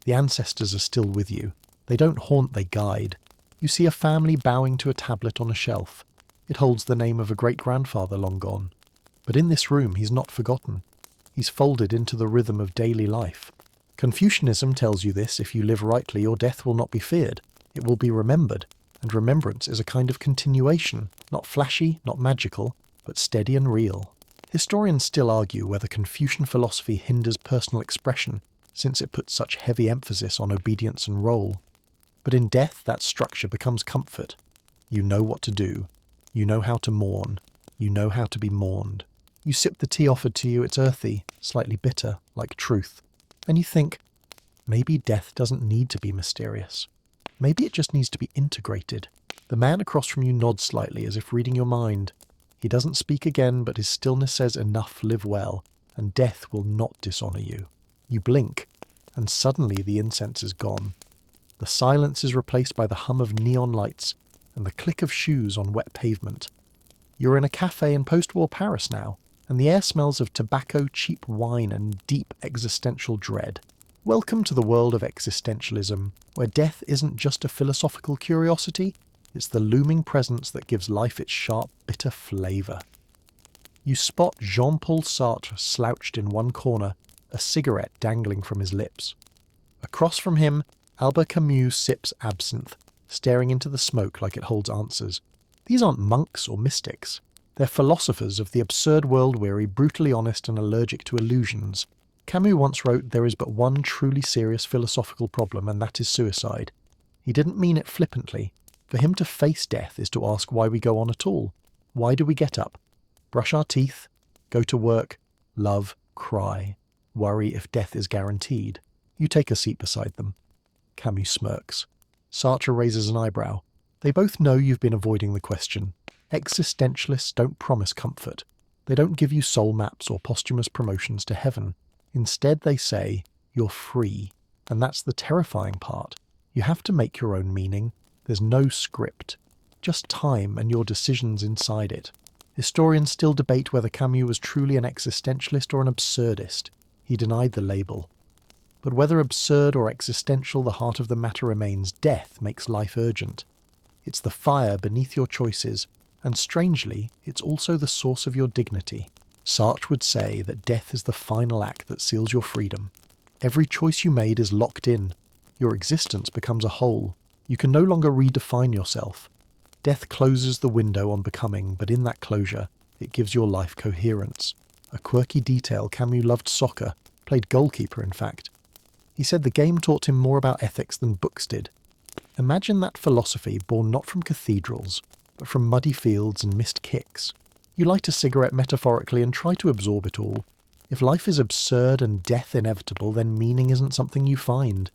The ancestors are still with you. They don't haunt, they guide. You see a family bowing to a tablet on a shelf. It holds the name of a great-grandfather long gone. But in this room, he's not forgotten. He's folded into the rhythm of daily life. Confucianism tells you this: if you live rightly, your death will not be feared. It will be remembered, and remembrance is a kind of continuation, not flashy, not magical, but steady and real. Historians still argue whether Confucian philosophy hinders personal expression, since it puts such heavy emphasis on obedience and role. But in death, that structure becomes comfort. You know what to do. You know how to mourn. You know how to be mourned. You sip the tea offered to you, it's earthy, slightly bitter, like truth. And you think, maybe death doesn't need to be mysterious. Maybe it just needs to be integrated. The man across from you nods slightly, as if reading your mind. He doesn't speak again, but his stillness says, enough, live well, and death will not dishonour you. You blink, and suddenly the incense is gone. The silence is replaced by the hum of neon lights and the click of shoes on wet pavement. You're in a cafe in post-war Paris now, and the air smells of tobacco, cheap wine, and deep existential dread. Welcome to the world of existentialism, where death isn't just a philosophical curiosity, it's the looming presence that gives life its sharp, bitter flavour. You spot Jean-Paul Sartre slouched in one corner, a cigarette dangling from his lips. Across from him, Albert Camus sips absinthe, staring into the smoke like it holds answers. These aren't monks or mystics. They're philosophers of the absurd world-weary, brutally honest and allergic to illusions. Camus once wrote, "There is but one truly serious philosophical problem, and that is suicide." He didn't mean it flippantly. For him to face death is to ask why we go on at all. Why do we get up? Brush our teeth, go to work, love, cry, worry if death is guaranteed. You take a seat beside them. Camus smirks. Sartre raises an eyebrow. They both know you've been avoiding the question. Existentialists don't promise comfort. They don't give you soul maps or posthumous promotions to heaven. Instead, they say, you're free. And that's the terrifying part. You have to make your own meaning. There's no script. Just time and your decisions inside it. Historians still debate whether Camus was truly an existentialist or an absurdist. He denied the label. But whether absurd or existential, the heart of the matter remains: death makes life urgent. It's the fire beneath your choices, and strangely, it's also the source of your dignity. Sartre would say that death is the final act that seals your freedom. Every choice you made is locked in. Your existence becomes a whole. You can no longer redefine yourself. Death closes the window on becoming, but in that closure, it gives your life coherence. A quirky detail: Camus loved soccer, played goalkeeper in fact. He said the game taught him more about ethics than books did. Imagine that philosophy born not from cathedrals, but from muddy fields and missed kicks. You light a cigarette metaphorically and try to absorb it all. If life is absurd and death inevitable, then meaning isn't something you find.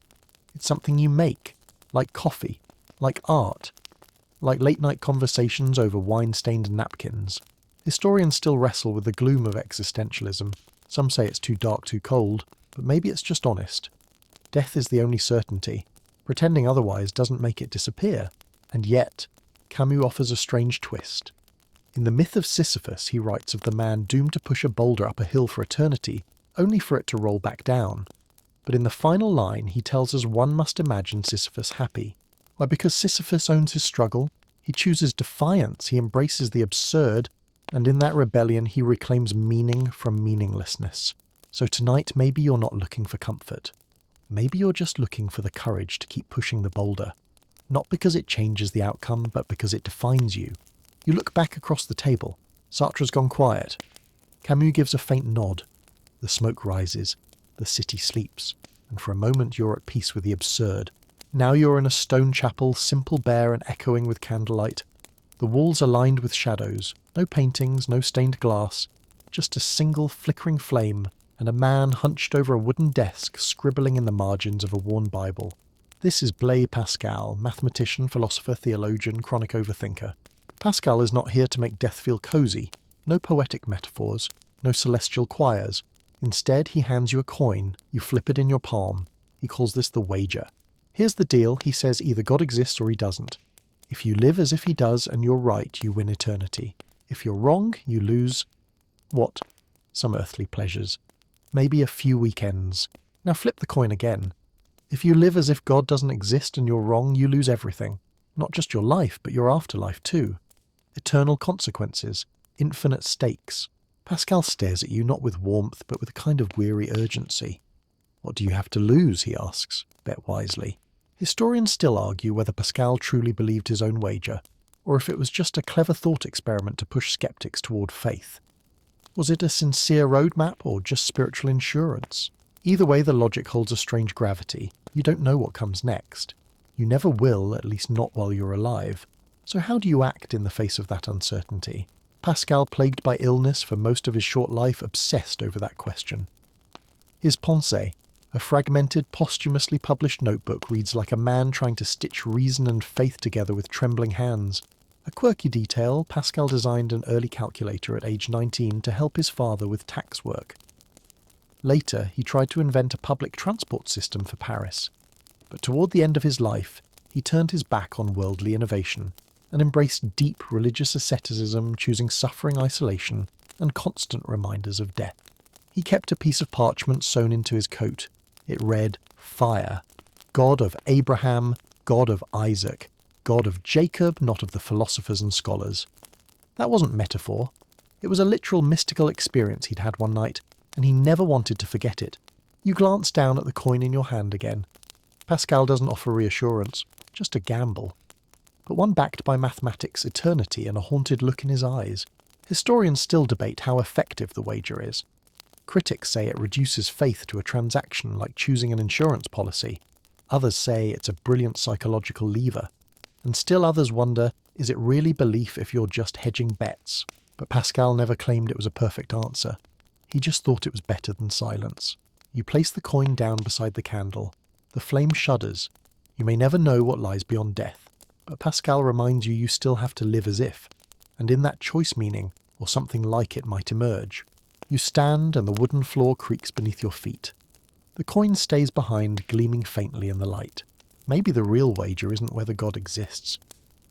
It's something you make, like coffee, like art, like late-night conversations over wine-stained napkins. Historians still wrestle with the gloom of existentialism. Some say it's too dark, too cold, but maybe it's just honest. Death is the only certainty. Pretending otherwise doesn't make it disappear. And yet, Camus offers a strange twist. In the myth of Sisyphus, he writes of the man doomed to push a boulder up a hill for eternity, only for it to roll back down. But in the final line, he tells us one must imagine Sisyphus happy. Why, because Sisyphus owns his struggle, he chooses defiance, he embraces the absurd, and in that rebellion he reclaims meaning from meaninglessness. So tonight, maybe you're not looking for comfort. Maybe you're just looking for the courage to keep pushing the boulder. Not because it changes the outcome, but because it defines you. You look back across the table. Sartre's gone quiet. Camus gives a faint nod. The smoke rises. The city sleeps. And for a moment you're at peace with the absurd. Now you're in a stone chapel, simple, bare, and echoing with candlelight. The walls are lined with shadows. No paintings, no stained glass. Just a single flickering flame, and a man hunched over a wooden desk, scribbling in the margins of a worn Bible. This is Blaise Pascal, mathematician, philosopher, theologian, chronic overthinker. Pascal is not here to make death feel cosy. No poetic metaphors, no celestial choirs. Instead, he hands you a coin, you flip it in your palm. He calls this the wager. Here's the deal, he says either God exists or he doesn't. If you live as if he does and you're right, you win eternity. If you're wrong, you lose... what? Some earthly pleasures. Maybe a few weekends. Now flip the coin again. If you live as if God doesn't exist and you're wrong, you lose everything. Not just your life, but your afterlife too. Eternal consequences. Infinite stakes. Pascal stares at you not with warmth, but with a kind of weary urgency. What do you have to lose, he asks. Bet wisely. Historians still argue whether Pascal truly believed his own wager, or if it was just a clever thought experiment to push skeptics toward faith. Was it a sincere roadmap or just spiritual insurance? Either way, the logic holds a strange gravity. You don't know what comes next. You never will, at least not while you're alive. So how do you act in the face of that uncertainty? Pascal, plagued by illness for most of his short life, obsessed over that question. His Pensées, a fragmented, posthumously published notebook, reads like a man trying to stitch reason and faith together with trembling hands. A quirky detail, Pascal designed an early calculator at age 19 to help his father with tax work. Later, he tried to invent a public transport system for Paris. But toward the end of his life, he turned his back on worldly innovation and embraced deep religious asceticism, choosing suffering isolation and constant reminders of death. He kept a piece of parchment sewn into his coat. It read, Fire, God of Abraham, God of Isaac, God of Jacob, not of the philosophers and scholars. That wasn't metaphor. It was a literal mystical experience he'd had one night, and he never wanted to forget it. You glance down at the coin in your hand again. Pascal doesn't offer reassurance, just a gamble. But one backed by mathematics, eternity, and a haunted look in his eyes. Historians still debate how effective the wager is. Critics say it reduces faith to a transaction like choosing an insurance policy. Others say it's a brilliant psychological lever. And still others wonder, is it really belief if you're just hedging bets? But Pascal never claimed it was a perfect answer. He just thought it was better than silence. You place the coin down beside the candle. The flame shudders. You may never know what lies beyond death. But Pascal reminds you still have to live as if. And in that choice meaning, or something like it might emerge. You stand and the wooden floor creaks beneath your feet. The coin stays behind, gleaming faintly in the light. Maybe the real wager isn't whether God exists.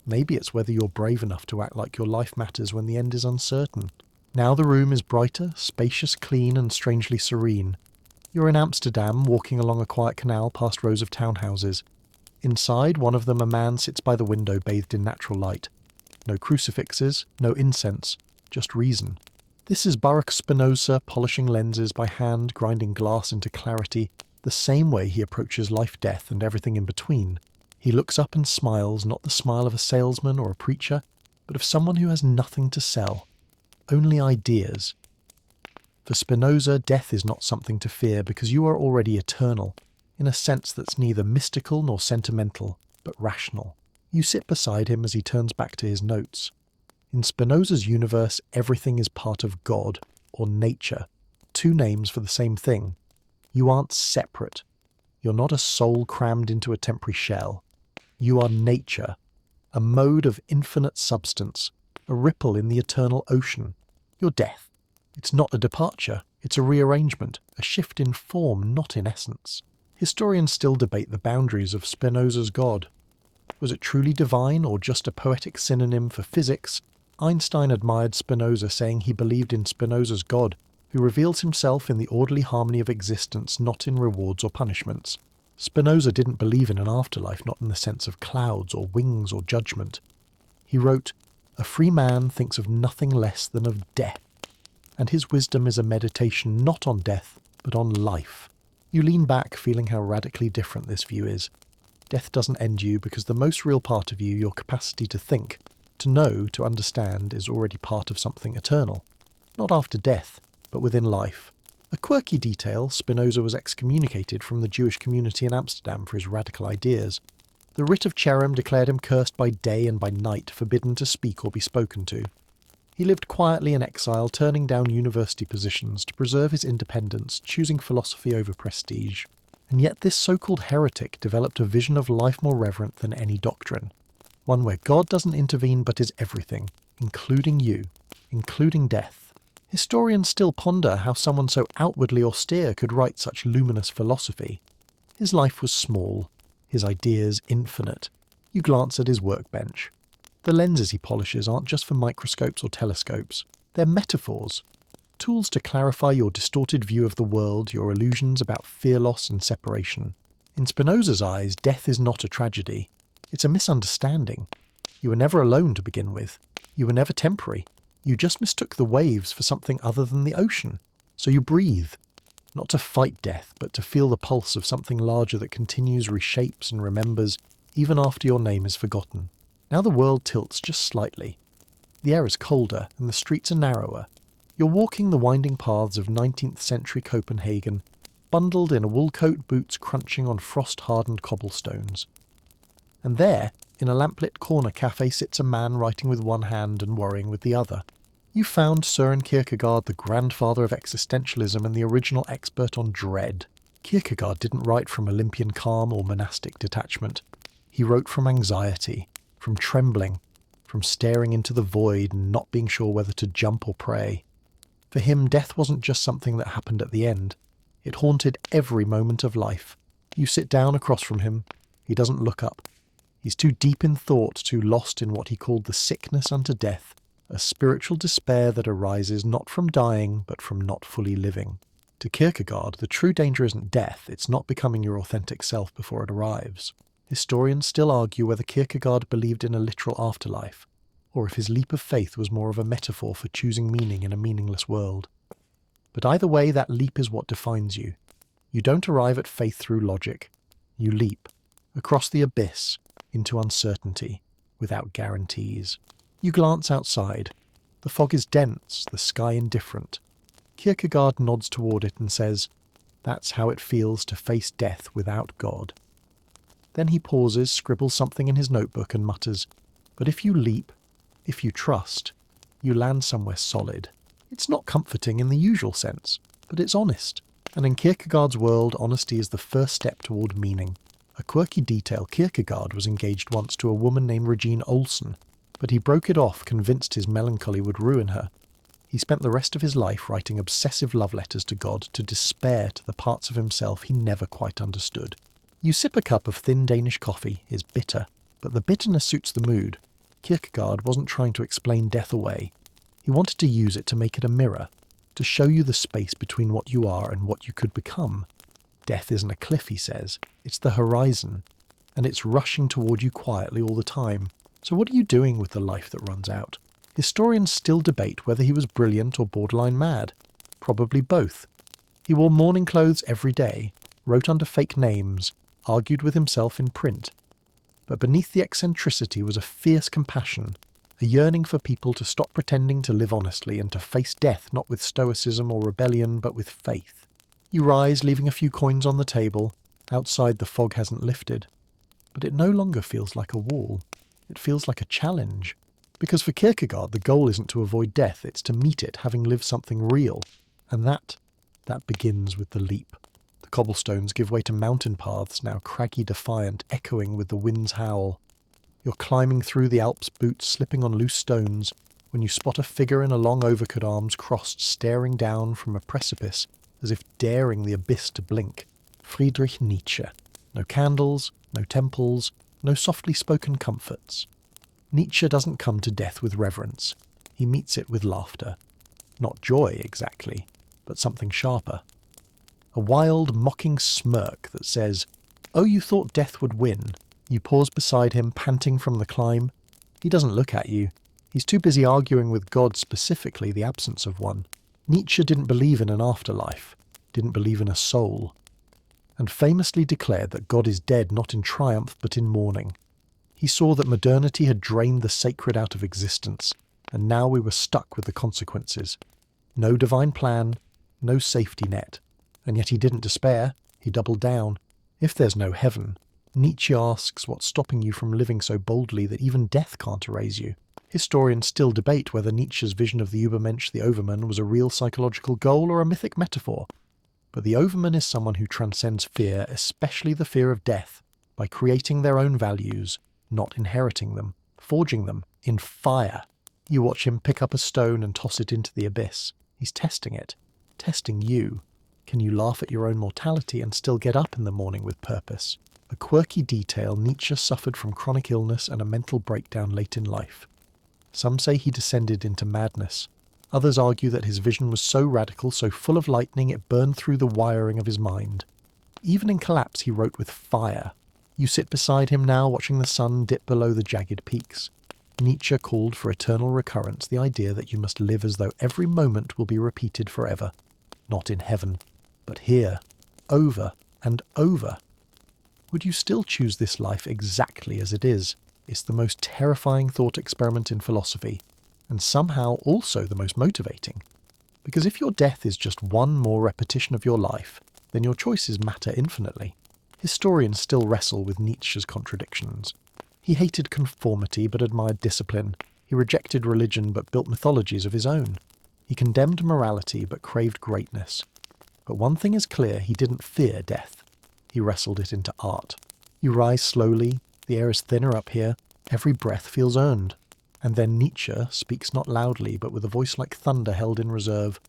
Maybe it's whether you're brave enough to act like your life matters when the end is uncertain. Now the room is brighter, spacious, clean, and strangely serene. You're in Amsterdam, walking along a quiet canal past rows of townhouses. Inside, one of them, a man sits by the window bathed in natural light. No crucifixes, no incense, just reason. This is Baruch Spinoza polishing lenses by hand, grinding glass into clarity, the same way he approaches life, death, and everything in between. He looks up and smiles, not the smile of a salesman or a preacher, but of someone who has nothing to sell. Only ideas. For Spinoza, death is not something to fear because you are already eternal, in a sense that's neither mystical nor sentimental, but rational. You sit beside him as he turns back to his notes. In Spinoza's universe, everything is part of God, or nature, two names for the same thing. You aren't separate. You're not a soul crammed into a temporary shell. You are nature, a mode of infinite substance, a ripple in the eternal ocean. You're death. It's not a departure, it's a rearrangement, a shift in form, not in essence. Historians still debate the boundaries of Spinoza's God. Was it truly divine or just a poetic synonym for physics? Einstein admired Spinoza, saying he believed in Spinoza's God, who reveals himself in the orderly harmony of existence, not in rewards or punishments. Spinoza didn't believe in an afterlife, not in the sense of clouds or wings or judgment. He wrote, "A free man thinks of nothing less than of death, and his wisdom is a meditation not on death, but on life." You lean back feeling how radically different this view is. Death doesn't end you because the most real part of you, your capacity to think, to know, to understand, is already part of something eternal. Not after death, but within life. A quirky detail, Spinoza was excommunicated from the Jewish community in Amsterdam for his radical ideas. The writ of cherem declared him cursed by day and by night, forbidden to speak or be spoken to. He lived quietly in exile, turning down university positions to preserve his independence, choosing philosophy over prestige. And yet this so-called heretic developed a vision of life more reverent than any doctrine. One where God doesn't intervene but is everything, including you, including death. Historians still ponder how someone so outwardly austere could write such luminous philosophy. His life was small, his ideas infinite. You glance at his workbench. The lenses he polishes aren't just for microscopes or telescopes. They're metaphors. Tools to clarify your distorted view of the world, your illusions about fear loss and separation. In Spinoza's eyes, death is not a tragedy. It's a misunderstanding. You were never alone to begin with. You were never temporary. You just mistook the waves for something other than the ocean. So you breathe. Not to fight death, but to feel the pulse of something larger that continues, reshapes and remembers, even after your name is forgotten. Now the world tilts just slightly. The air is colder and the streets are narrower. You're walking the winding paths of 19th century Copenhagen, bundled in a wool coat, boots crunching on frost-hardened cobblestones. And there, in a lamplit corner cafe, sits a man writing with one hand and worrying with the other. You found Søren Kierkegaard, the grandfather of existentialism and the original expert on dread. Kierkegaard didn't write from Olympian calm or monastic detachment. He wrote from anxiety, from trembling, from staring into the void and not being sure whether to jump or pray. For him, death wasn't just something that happened at the end. It haunted every moment of life. You sit down across from him. He doesn't look up. He's too deep in thought, too lost in what he called the sickness unto death, a spiritual despair that arises not from dying, but from not fully living. To Kierkegaard, the true danger isn't death, it's not becoming your authentic self before it arrives. Historians still argue whether Kierkegaard believed in a literal afterlife, or if his leap of faith was more of a metaphor for choosing meaning in a meaningless world. But either way, that leap is what defines you. You don't arrive at faith through logic. You leap, across the abyss, into uncertainty, without guarantees. You glance outside. The fog is dense, the sky indifferent. Kierkegaard nods toward it and says, "That's how it feels to face death without God." Then he pauses, scribbles something in his notebook and mutters, "But if you leap, if you trust, you land somewhere solid." It's not comforting in the usual sense, but it's honest. And in Kierkegaard's world, honesty is the first step toward meaning. A quirky detail, Kierkegaard was engaged once to a woman named Regine Olsen, but he broke it off, convinced his melancholy would ruin her. He spent the rest of his life writing obsessive love letters to God to despair to the parts of himself he never quite understood. You sip a cup of thin Danish coffee, is bitter, but the bitterness suits the mood. Kierkegaard wasn't trying to explain death away. He wanted to use it to make it a mirror, to show you the space between what you are and what you could become. Death isn't a cliff, he says. It's the horizon, and it's rushing toward you quietly all the time. So what are you doing with the life that runs out? Historians still debate whether he was brilliant or borderline mad. Probably both. He wore mourning clothes every day, wrote under fake names, argued with himself in print. But beneath the eccentricity was a fierce compassion, a yearning for people to stop pretending to live honestly and to face death not with stoicism or rebellion but with faith. You rise, leaving a few coins on the table. Outside the fog hasn't lifted. But it no longer feels like a wall. It feels like a challenge. Because for Kierkegaard, the goal isn't to avoid death, it's to meet it, having lived something real. And that begins with the leap. The cobblestones give way to mountain paths, now craggy defiant, echoing with the wind's howl. You're climbing through the Alps, boots slipping on loose stones, when you spot a figure in a long overcoat, arms crossed, staring down from a precipice, as if daring the abyss to blink. Friedrich Nietzsche. No candles, no temples, no softly spoken comforts. Nietzsche doesn't come to death with reverence. He meets it with laughter. Not joy, exactly, but something sharper. A wild, mocking smirk that says, "Oh, you thought death would win." You pause beside him, panting from the climb. He doesn't look at you. He's too busy arguing with God, specifically the absence of one. Nietzsche didn't believe in an afterlife, didn't believe in a soul, and famously declared that God is dead not in triumph but in mourning. He saw that modernity had drained the sacred out of existence, and now we were stuck with the consequences. No divine plan, no safety net. And yet he didn't despair, he doubled down. If there's no heaven, Nietzsche asks what's stopping you from living so boldly that even death can't erase you. Historians still debate whether Nietzsche's vision of the Übermensch, the Overman, was a real psychological goal or a mythic metaphor. But the Overman is someone who transcends fear, especially the fear of death, by creating their own values, not inheriting them, forging them in fire. You watch him pick up a stone and toss it into the abyss. He's testing it, testing you. Can you laugh at your own mortality and still get up in the morning with purpose? A quirky detail, Nietzsche suffered from chronic illness and a mental breakdown late in life. Some say he descended into madness. Others argue that his vision was so radical, so full of lightning, it burned through the wiring of his mind. Even in collapse, he wrote with fire. You sit beside him now, watching the sun dip below the jagged peaks. Nietzsche called for eternal recurrence, the idea that you must live as though every moment will be repeated forever. Not in heaven, but here, over and over. Would you still choose this life exactly as it is? It's the most terrifying thought experiment in philosophy, and somehow also the most motivating. Because if your death is just one more repetition of your life, then your choices matter infinitely. Historians still wrestle with Nietzsche's contradictions. He hated conformity but admired discipline. He rejected religion but built mythologies of his own. He condemned morality but craved greatness. But one thing is clear, he didn't fear death. He wrestled it into art. You rise slowly, the air is thinner up here, every breath feels earned. And then Nietzsche speaks not loudly, but with a voice like thunder held in reserve.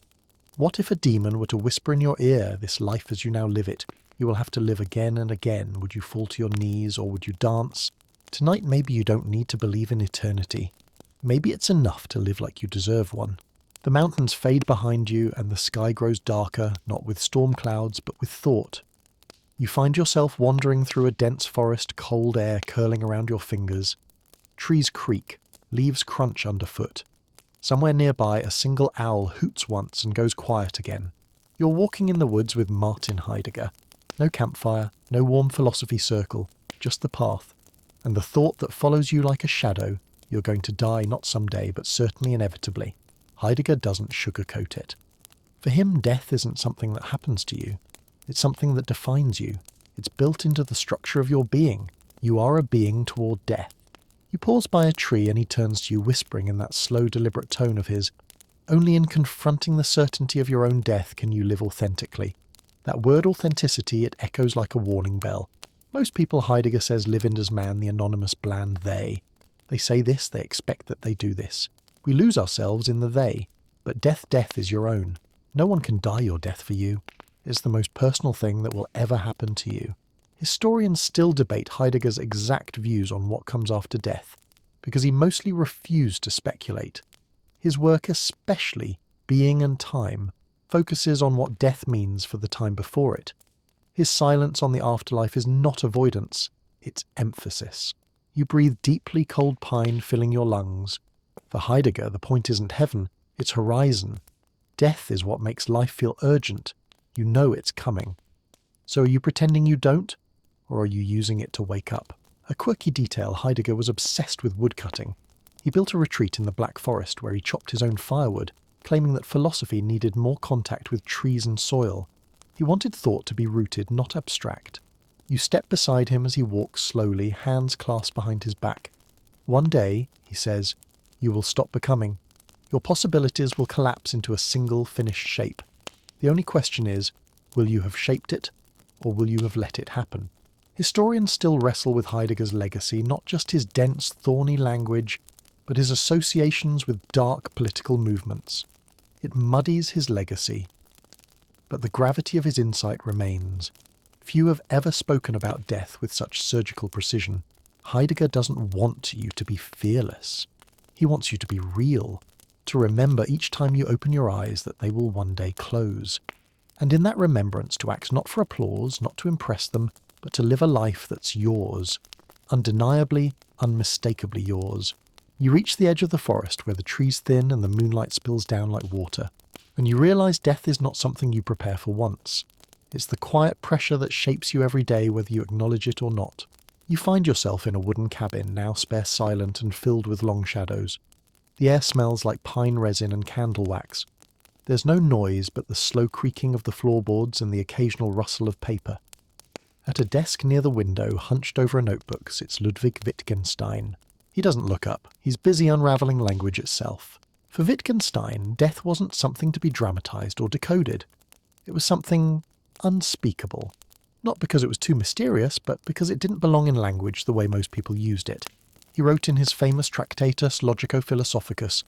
What if a demon were to whisper in your ear, "This life as you now live it, you will have to live again and again. Would you fall to your knees or would you dance? Tonight maybe you don't need to believe in eternity. Maybe it's enough to live like you deserve one." The mountains fade behind you and the sky grows darker, not with storm clouds, but with thought. You find yourself wandering through a dense forest, cold air curling around your fingers. Trees creak, leaves crunch underfoot. Somewhere nearby, a single owl hoots once and goes quiet again. You're walking in the woods with Martin Heidegger. No campfire, no warm philosophy circle, just the path. And the thought that follows you like a shadow, you're going to die not someday, but certainly inevitably. Heidegger doesn't sugarcoat it. For him, death isn't something that happens to you. It's something that defines you. It's built into the structure of your being. You are a being toward death. You pause by a tree and he turns to you whispering in that slow, deliberate tone of his. Only in confronting the certainty of your own death can you live authentically. That word authenticity, it echoes like a warning bell. Most people, Heidegger says, live in as man, the anonymous bland they. They say this, they expect that they do this. We lose ourselves in the they. But death is your own. No one can die your death for you. It's the most personal thing that will ever happen to you. Historians still debate Heidegger's exact views on what comes after death, because he mostly refused to speculate. His work, especially Being and Time, focuses on what death means for the time before it. His silence on the afterlife is not avoidance, it's emphasis. You breathe deeply cold pine filling your lungs. For Heidegger, the point isn't heaven, it's horizon. Death is what makes life feel urgent. You know it's coming. So are you pretending you don't? Or are you using it to wake up? A quirky detail, Heidegger was obsessed with woodcutting. He built a retreat in the Black Forest where he chopped his own firewood, claiming that philosophy needed more contact with trees and soil. He wanted thought to be rooted, not abstract. You step beside him as he walks slowly, hands clasped behind his back. One day, he says, you will stop becoming. Your possibilities will collapse into a single finished shape. The only question is, will you have shaped it, or will you have let it happen? Historians still wrestle with Heidegger's legacy, not just his dense, thorny language, but his associations with dark political movements. It muddies his legacy. But the gravity of his insight remains. Few have ever spoken about death with such surgical precision. Heidegger doesn't want you to be fearless. He wants you to be real. to remember each time you open your eyes that they will one day close. And in that remembrance to act not for applause, not to impress them, but to live a life that's yours. Undeniably, unmistakably yours. You reach the edge of the forest where the trees thin and the moonlight spills down like water, and you realise death is not something you prepare for once. It's the quiet pressure that shapes you every day whether you acknowledge it or not. You find yourself in a wooden cabin, now spare silent and filled with long shadows. The air smells like pine resin and candle wax. There's no noise but the slow creaking of the floorboards and the occasional rustle of paper. At a desk near the window, hunched over a notebook, sits Ludwig Wittgenstein. He doesn't look up. He's busy unravelling language itself. For Wittgenstein, death wasn't something to be dramatised or decoded. It was something unspeakable. Not because it was too mysterious, but because it didn't belong in language the way most people used it. He wrote in his famous Tractatus Logico-Philosophicus,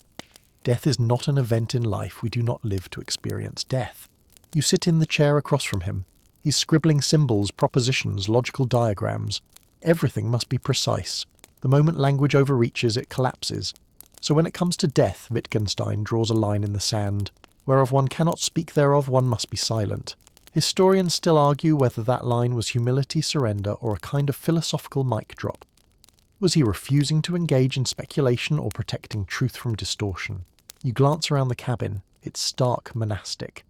"Death is not an event in life. We do not live to experience death." You sit in the chair across from him. He's scribbling symbols, propositions, logical diagrams. Everything must be precise. The moment language overreaches, it collapses. So when it comes to death, Wittgenstein draws a line in the sand. Whereof one cannot speak, thereof one must be silent. Historians still argue whether that line was humility, surrender, or a kind of philosophical mic drop. Was he refusing to engage in speculation or protecting truth from distortion? You glance around the cabin. It's stark monastic.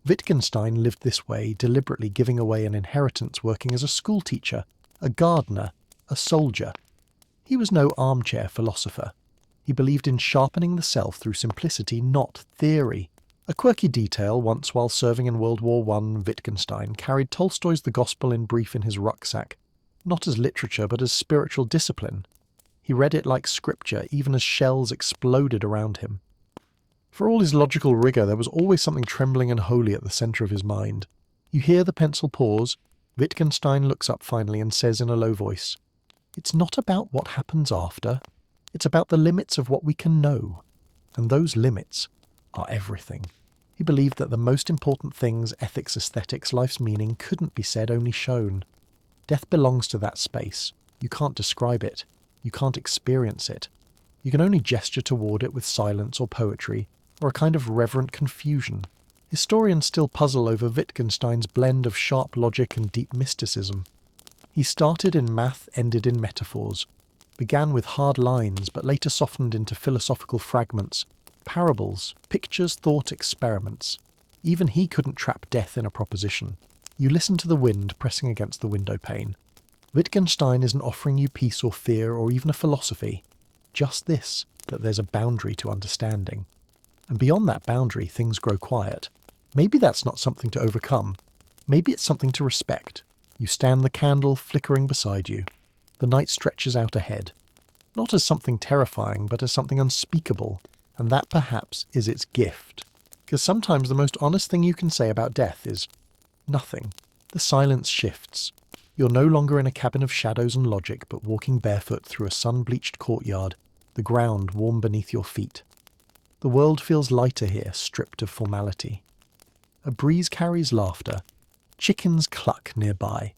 Wittgenstein lived this way, deliberately giving away an inheritance working as a schoolteacher, a gardener, a soldier. He was no armchair philosopher. He believed in sharpening the self through simplicity, not theory. A quirky detail, once while serving in World War I, Wittgenstein carried Tolstoy's The Gospel in brief in his rucksack, not as literature but as spiritual discipline. He read it like scripture, even as shells exploded around him. For all his logical rigour, there was always something trembling and holy at the centre of his mind. You hear the pencil pause. Wittgenstein looks up finally and says in a low voice, "It's not about what happens after. It's about the limits of what we can know. And those limits are everything." He believed that the most important things, ethics, aesthetics, life's meaning, couldn't be said, only shown. Death belongs to that space. You can't describe it. You can't experience it. You can only gesture toward it with silence or poetry, or a kind of reverent confusion. Historians still puzzle over Wittgenstein's blend of sharp logic and deep mysticism. He started in math, ended in metaphors, began with hard lines but later softened into philosophical fragments, parables, pictures, thought, experiments. Even he couldn't trap death in a proposition. You listen to the wind pressing against the window pane. Wittgenstein isn't offering you peace or fear or even a philosophy. Just this, that there's a boundary to understanding. And beyond that boundary, things grow quiet. Maybe that's not something to overcome. Maybe it's something to respect. You stand the candle flickering beside you. The night stretches out ahead. Not as something terrifying, but as something unspeakable. And that perhaps is its gift. Because sometimes the most honest thing you can say about death is nothing. The silence shifts. You're no longer in a cabin of shadows and logic, but walking barefoot through a sun-bleached courtyard, the ground warm beneath your feet. The world feels lighter here, stripped of formality. A breeze carries laughter. Chickens cluck nearby.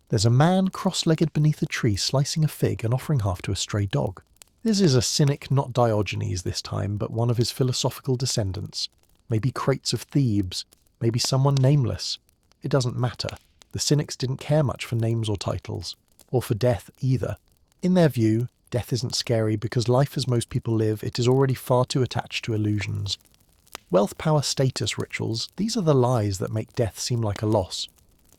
There's a man cross-legged beneath a tree slicing a fig and offering half to a stray dog. This is a cynic, not Diogenes this time, but one of his philosophical descendants. Maybe Crates of Thebes, maybe someone nameless. It doesn't matter. The cynics didn't care much for names or titles, or for death either. In their view, death isn't scary because life as most people live, it is already far too attached to illusions. Wealth, power, status rituals, these are the lies that make death seem like a loss.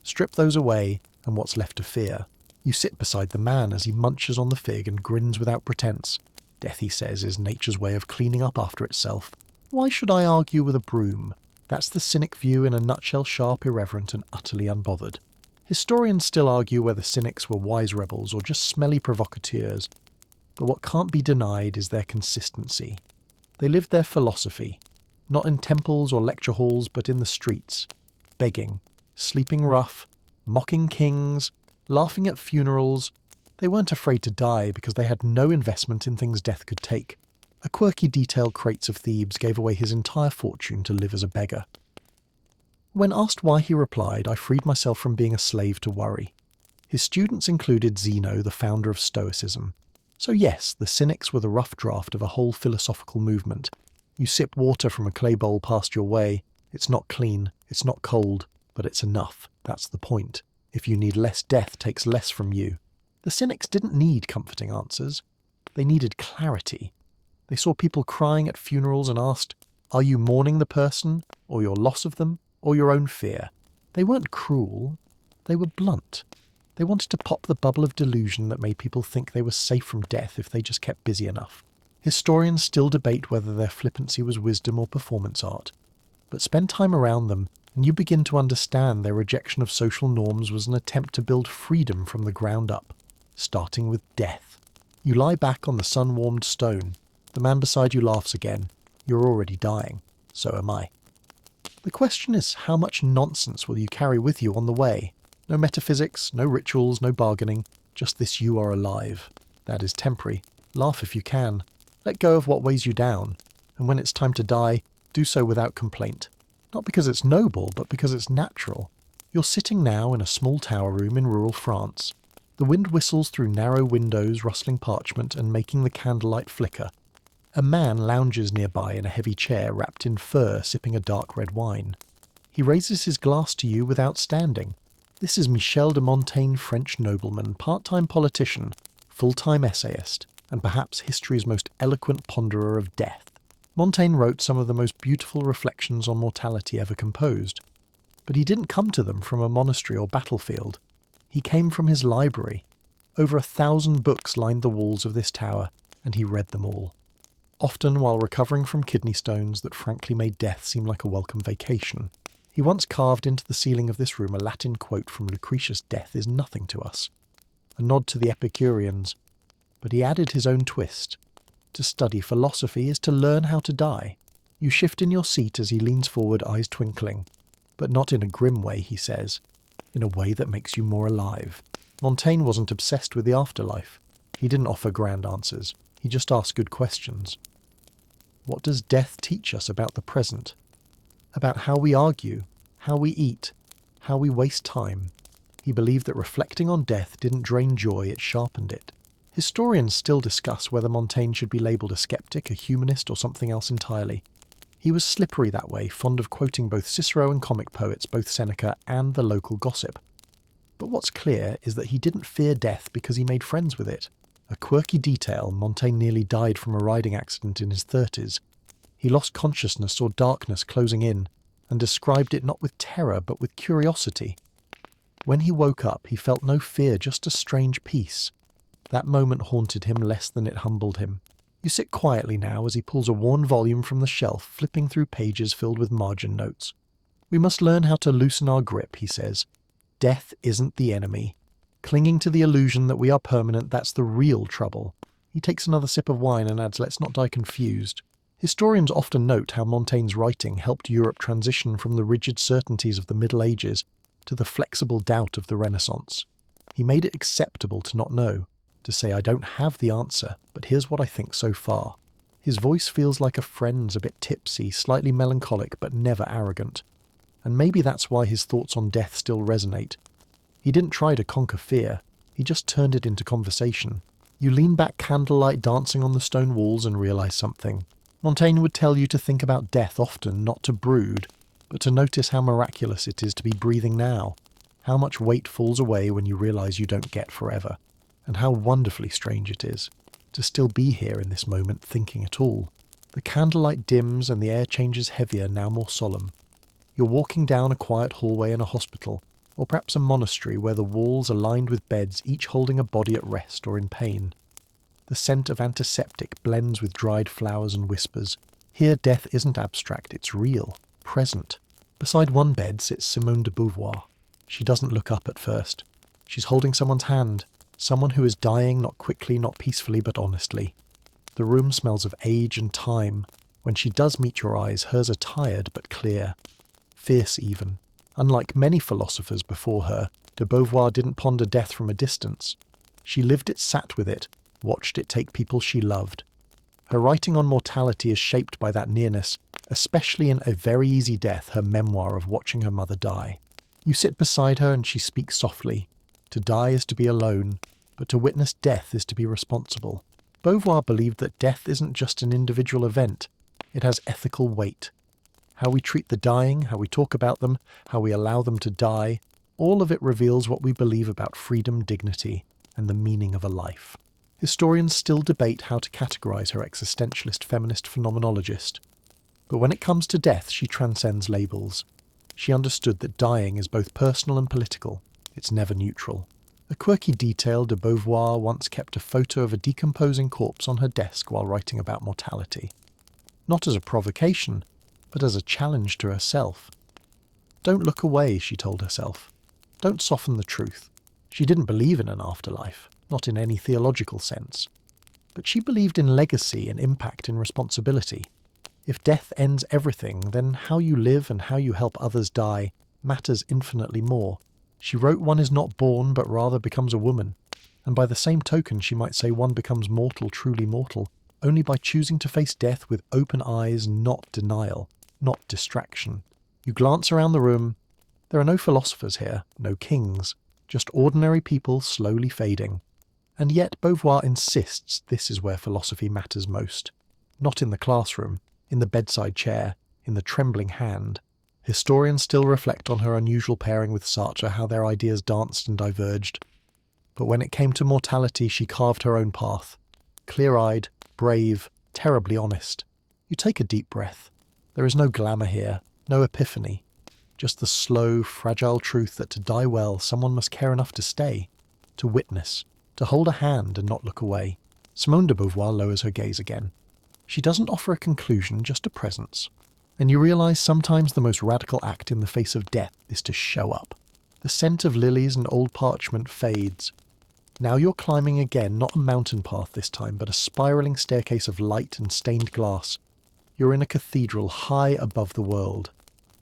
Strip those away, and what's left to fear? You sit beside the man as he munches on the fig and grins without pretense. Death, he says, is nature's way of cleaning up after itself. Why should I argue with a broom? That's the cynic view in a nutshell, sharp, irreverent, and utterly unbothered. Historians still argue whether cynics were wise rebels or just smelly provocateurs. But what can't be denied is their consistency. They lived their philosophy, not in temples or lecture halls, but in the streets, begging, sleeping rough, mocking kings, laughing at funerals. They weren't afraid to die because they had no investment in things death could take. A quirky detail, Crates of Thebes gave away his entire fortune to live as a beggar. When asked why, he replied, "I freed myself from being a slave to worry." His students included Zeno, the founder of Stoicism. So yes, the cynics were the rough draft of a whole philosophical movement. You sip water from a clay bowl past your way. It's not clean, it's not cold, but it's enough. That's the point. If you need less, death takes less from you. The cynics didn't need comforting answers. They needed clarity. They saw people crying at funerals and asked, are you mourning the person, or your loss of them, or your own fear? They weren't cruel. They were blunt. They wanted to pop the bubble of delusion that made people think they were safe from death if they just kept busy enough. Historians still debate whether their flippancy was wisdom or performance art. But spend time around them, and you begin to understand their rejection of social norms was an attempt to build freedom from the ground up, starting with death. You lie back on the sun-warmed stone. The man beside you laughs again. You're already dying. So am I. The question is, how much nonsense will you carry with you on the way? No metaphysics, no rituals, no bargaining, just this you are alive. That is temporary. Laugh if you can. Let go of what weighs you down. And when it's time to die, do so without complaint. Not because it's noble, but because it's natural. You're sitting now in a small tower room in rural France. The wind whistles through narrow windows, rustling parchment and making the candlelight flicker. A man lounges nearby in a heavy chair wrapped in fur, sipping a dark red wine. He raises his glass to you without standing. This is Michel de Montaigne, French nobleman, part-time politician, full-time essayist, and perhaps history's most eloquent ponderer of death. Montaigne wrote some of the most beautiful reflections on mortality ever composed. But he didn't come to them from a monastery or battlefield. He came from his library. Over 1,000 books lined the walls of this tower, and he read them all. Often while recovering from kidney stones that frankly made death seem like a welcome vacation. He once carved into the ceiling of this room a Latin quote from Lucretius' Death is nothing to us, a nod to the Epicureans, but he added his own twist. To study philosophy is to learn how to die. You shift in your seat as he leans forward, eyes twinkling, but not in a grim way, he says, in a way that makes you more alive. Montaigne wasn't obsessed with the afterlife. He didn't offer grand answers. He just asked good questions. What does death teach us about the present? About how we argue, how we eat, how we waste time. He believed that reflecting on death didn't drain joy, it sharpened it. Historians still discuss whether Montaigne should be labelled a skeptic, a humanist, or something else entirely. He was slippery that way, fond of quoting both Cicero and comic poets, both Seneca and the local gossip. But what's clear is that he didn't fear death because he made friends with it. A quirky detail, Montaigne nearly died from a riding accident in his 30s. He lost consciousness or darkness closing in, and described it not with terror but with curiosity. When he woke up, he felt no fear, just a strange peace. That moment haunted him less than it humbled him. You sit quietly now as he pulls a worn volume from the shelf, flipping through pages filled with margin notes. We must learn how to loosen our grip, he says. Death isn't the enemy. Clinging to the illusion that we are permanent, that's the real trouble. He takes another sip of wine and adds, let's not die confused. Historians often note how Montaigne's writing helped Europe transition from the rigid certainties of the Middle Ages to the flexible doubt of the Renaissance. He made it acceptable to not know, to say, I don't have the answer, but here's what I think so far. His voice feels like a friend's, a bit tipsy, slightly melancholic, but never arrogant. And maybe that's why his thoughts on death still resonate. He didn't try to conquer fear, he just turned it into conversation. You lean back candlelight dancing on the stone walls and realise something. Montaigne would tell you to think about death often, not to brood, but to notice how miraculous it is to be breathing now, how much weight falls away when you realise you don't get forever, and how wonderfully strange it is to still be here in this moment thinking at all. The candlelight dims and the air changes heavier, now more solemn. You're walking down a quiet hallway in a hospital, or perhaps a monastery where the walls are lined with beds, each holding a body at rest or in pain. The scent of antiseptic blends with dried flowers and whispers. Here death isn't abstract, it's real, present. Beside one bed sits Simone de Beauvoir. She doesn't look up at first. She's holding someone's hand, someone who is dying, not quickly, not peacefully, but honestly. The room smells of age and time. When she does meet your eyes, hers are tired but clear. Fierce even. Unlike many philosophers before her, de Beauvoir didn't ponder death from a distance. She lived it, sat with it, watched it take people she loved. Her writing on mortality is shaped by that nearness, especially in A Very Easy Death, her memoir of watching her mother die. You sit beside her and she speaks softly. To die is to be alone, but to witness death is to be responsible. Beauvoir believed that death isn't just an individual event, It has ethical weight. How we treat the dying, how we talk about them, how we allow them to die, all of it reveals what we believe about freedom, dignity, and the meaning of a life. Historians still debate how to categorize her existentialist feminist phenomenologist. But when it comes to death, she transcends labels. She understood that dying is both personal and political. It's never neutral. A quirky detail, de Beauvoir once kept a photo of a decomposing corpse on her desk while writing about mortality. Not as a provocation, but as a challenge to herself. Don't look away, she told herself. Don't soften the truth. She didn't believe in an afterlife, not in any theological sense. But she believed in legacy and impact and responsibility. If death ends everything, then how you live and how you help others die matters infinitely more. She wrote one is not born, but rather becomes a woman. And by the same token, she might say one becomes mortal, truly mortal, only by choosing to face death with open eyes, not denial, not distraction. You glance around the room. There are no philosophers here, no kings, just ordinary people slowly fading. And yet Beauvoir insists this is where philosophy matters most. Not in the classroom, in the bedside chair, in the trembling hand. Historians still reflect on her unusual pairing with Sartre, how their ideas danced and diverged. But when it came to mortality, she carved her own path. Clear-eyed, brave, terribly honest. You take a deep breath. There is no glamour here, no epiphany. Just the slow, fragile truth that to die well, someone must care enough to stay, to witness, to hold a hand and not look away. Simone de Beauvoir lowers her gaze again. She doesn't offer a conclusion, just a presence. And you realize sometimes the most radical act in the face of death is to show up. The scent of lilies and old parchment fades. Now you're climbing again, not a mountain path this time, but a spiraling staircase of light and stained glass. You're in a cathedral high above the world.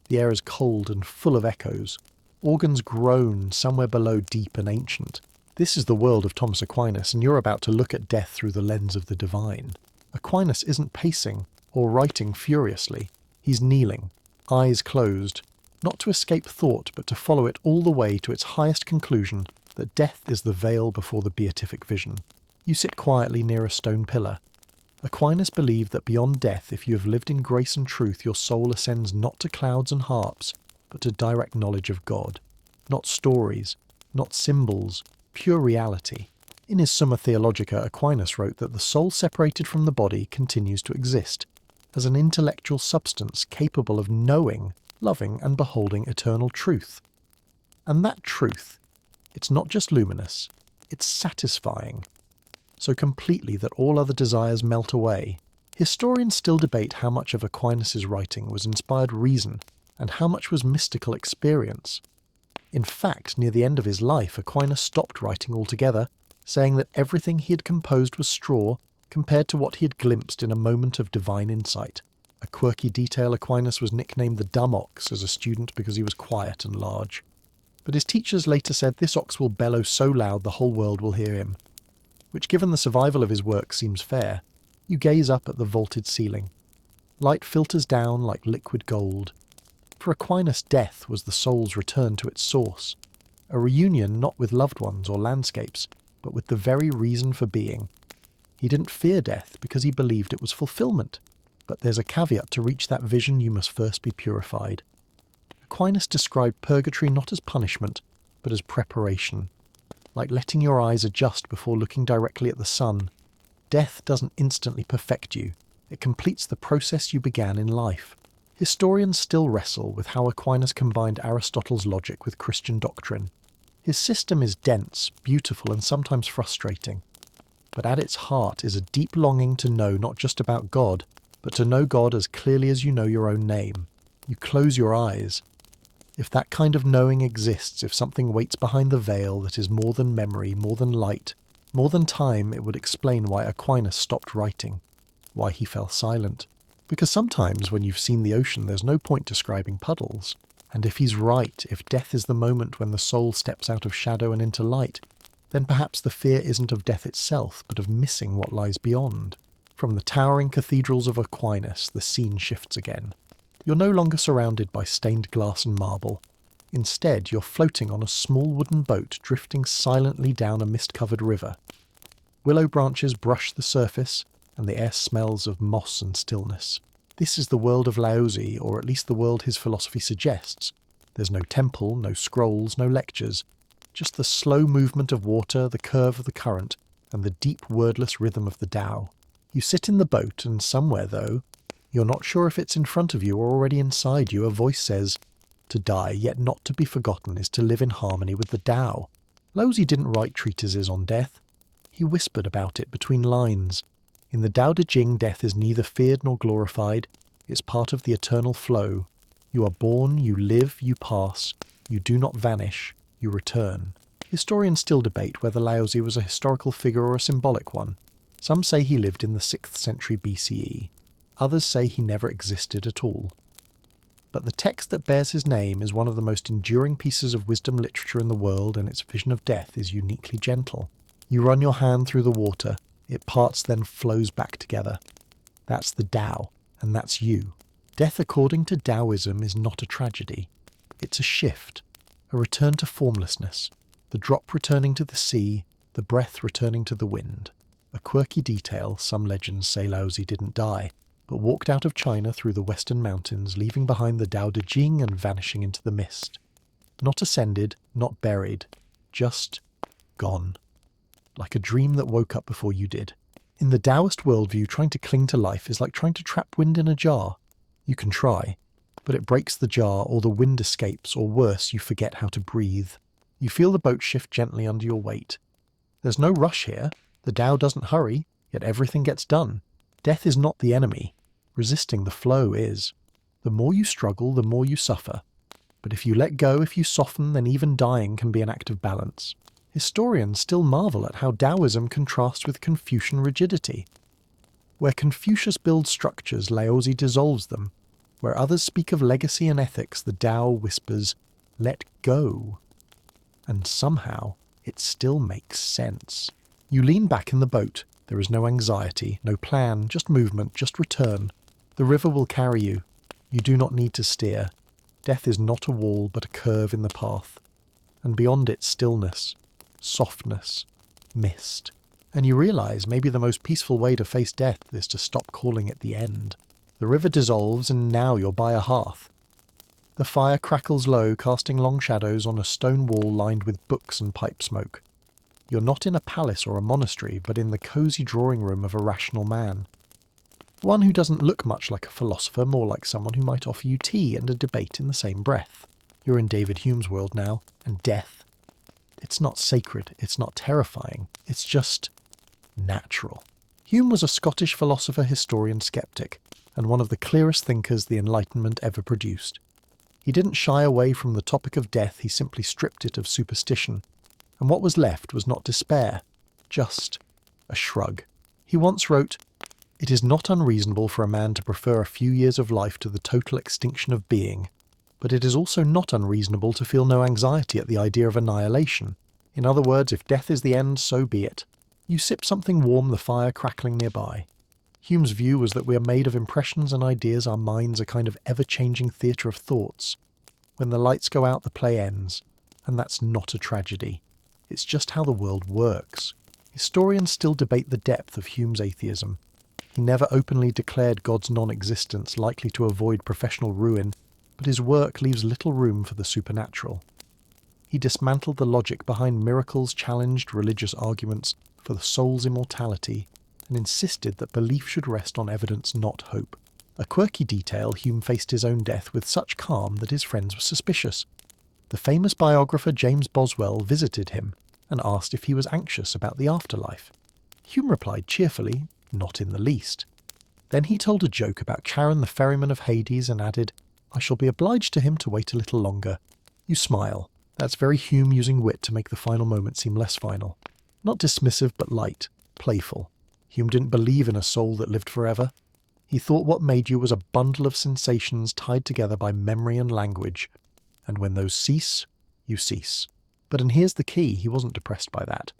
The air is cold and full of echoes. Organs groan somewhere below, deep and ancient. This is the world of Thomas Aquinas, and you're about to look at death through the lens of the divine. Aquinas isn't pacing or writing furiously. He's kneeling, eyes closed, not to escape thought, but to follow it all the way to its highest conclusion, that death is the veil before the beatific vision. You sit quietly near a stone pillar. Aquinas believed that beyond death, if you have lived in grace and truth, your soul ascends not to clouds and harps, but to direct knowledge of God. Not stories, not symbols, pure reality. In his Summa Theologica, Aquinas wrote that the soul separated from the body continues to exist, as an intellectual substance capable of knowing, loving, and beholding eternal truth. And that truth, it's not just luminous, it's satisfying. So completely that all other desires melt away. Historians still debate how much of Aquinas' writing was inspired reason and how much was mystical experience. In fact, near the end of his life, Aquinas stopped writing altogether, saying that everything he had composed was straw compared to what he had glimpsed in a moment of divine insight. A quirky detail, Aquinas was nicknamed the dumb ox as a student because he was quiet and large. But his teachers later said this ox will bellow so loud the whole world will hear him. Which, given the survival of his work, seems fair. You gaze up at the vaulted ceiling. Light filters down like liquid gold. For Aquinas, death was the soul's return to its source. A reunion not with loved ones or landscapes, but with the very reason for being. He didn't fear death because he believed it was fulfillment. But there's a caveat: to reach that vision you must first be purified. Aquinas described purgatory not as punishment, but as preparation. Like letting your eyes adjust before looking directly at the sun. Death doesn't instantly perfect you. It completes the process you began in life. Historians still wrestle with how Aquinas combined Aristotle's logic with Christian doctrine. His system is dense, beautiful, and sometimes frustrating. But at its heart is a deep longing to know not just about God, but to know God as clearly as you know your own name. You close your eyes. If that kind of knowing exists, if something waits behind the veil that is more than memory, more than light, more than time, it would explain why Aquinas stopped writing, why he fell silent. Because sometimes when you've seen the ocean, there's no point describing puddles. And if he's right, if death is the moment when the soul steps out of shadow and into light, then perhaps the fear isn't of death itself, but of missing what lies beyond. From the towering cathedrals of Aquinas, the scene shifts again. You're no longer surrounded by stained glass and marble. Instead, you're floating on a small wooden boat drifting silently down a mist-covered river. Willow branches brush the surface, and the air smells of moss and stillness. This is the world of Laozi, or at least the world his philosophy suggests. There's no temple, no scrolls, no lectures. Just the slow movement of water, the curve of the current, and the deep wordless rhythm of the Tao. You sit in the boat, and somewhere, though, you're not sure if it's in front of you or already inside you, a voice says, "To die, yet not to be forgotten, is to live in harmony with the Tao." Laozi didn't write treatises on death. He whispered about it between lines. In the Tao Te Ching, death is neither feared nor glorified. It's part of the eternal flow. You are born, you live, you pass. You do not vanish, you return. Historians still debate whether Laozi was a historical figure or a symbolic one. Some say he lived in the 6th century BCE. Others say he never existed at all. But the text that bears his name is one of the most enduring pieces of wisdom literature in the world, and its vision of death is uniquely gentle. You run your hand through the water, it parts then flows back together. That's the Tao, and that's you. Death, according to Taoism, is not a tragedy. It's a shift, a return to formlessness, the drop returning to the sea, the breath returning to the wind. A quirky detail, some legends say Laozi didn't die, but walked out of China through the western mountains, leaving behind the Tao Te Ching and vanishing into the mist. Not ascended, not buried, just gone. Like a dream that woke up before you did. In the Taoist worldview, trying to cling to life is like trying to trap wind in a jar. You can try, but it breaks the jar, or the wind escapes, or worse, you forget how to breathe. You feel the boat shift gently under your weight. There's no rush here. The Tao doesn't hurry, yet everything gets done. Death is not the enemy. Resisting the flow is. The more you struggle, the more you suffer. But if you let go, if you soften, then even dying can be an act of balance. Historians still marvel at how Taoism contrasts with Confucian rigidity. Where Confucius builds structures, Laozi dissolves them. Where others speak of legacy and ethics, the Tao whispers, "Let go." And somehow, it still makes sense. You lean back in the boat. There is no anxiety, no plan, just movement, just return. The river will carry you. You do not need to steer. Death is not a wall, but a curve in the path. And beyond it, stillness, softness, mist. And you realize maybe the most peaceful way to face death is to stop calling it the end. The river dissolves, and now you're by a hearth. The fire crackles low, casting long shadows on a stone wall lined with books and pipe smoke. You're not in a palace or a monastery, but in the cosy drawing room of a rational man. One who doesn't look much like a philosopher, more like someone who might offer you tea and a debate in the same breath. You're in David Hume's world now, and death. It's not sacred, it's not terrifying, it's just natural. Hume was a Scottish philosopher, historian, skeptic, and one of the clearest thinkers the Enlightenment ever produced. He didn't shy away from the topic of death, he simply stripped it of superstition. And what was left was not despair, just a shrug. He once wrote, "It is not unreasonable for a man to prefer a few years of life to the total extinction of being, but it is also not unreasonable to feel no anxiety at the idea of annihilation. In other words, if death is the end, so be it." You sip something warm, the fire crackling nearby. Hume's view was that we are made of impressions and ideas, our minds a kind of ever-changing theatre of thoughts. When the lights go out, the play ends, and that's not a tragedy. It's just how the world works. Historians still debate the depth of Hume's atheism. He never openly declared God's non-existence, likely to avoid professional ruin, but his work leaves little room for the supernatural. He dismantled the logic behind miracles, challenged religious arguments for the soul's immortality, and insisted that belief should rest on evidence, not hope. A quirky detail, Hume faced his own death with such calm that his friends were suspicious. The famous biographer James Boswell visited him and asked if he was anxious about the afterlife. Hume replied cheerfully, "Not in the least." Then he told a joke about Charon, the ferryman of Hades, and added, "I shall be obliged to him to wait a little longer." You smile. That's very Hume using wit to make the final moment seem less final. Not dismissive, but light, playful. Hume didn't believe in a soul that lived forever. He thought what made you was a bundle of sensations tied together by memory and language, and when those cease, you cease. But and here's the key, he wasn't depressed by that.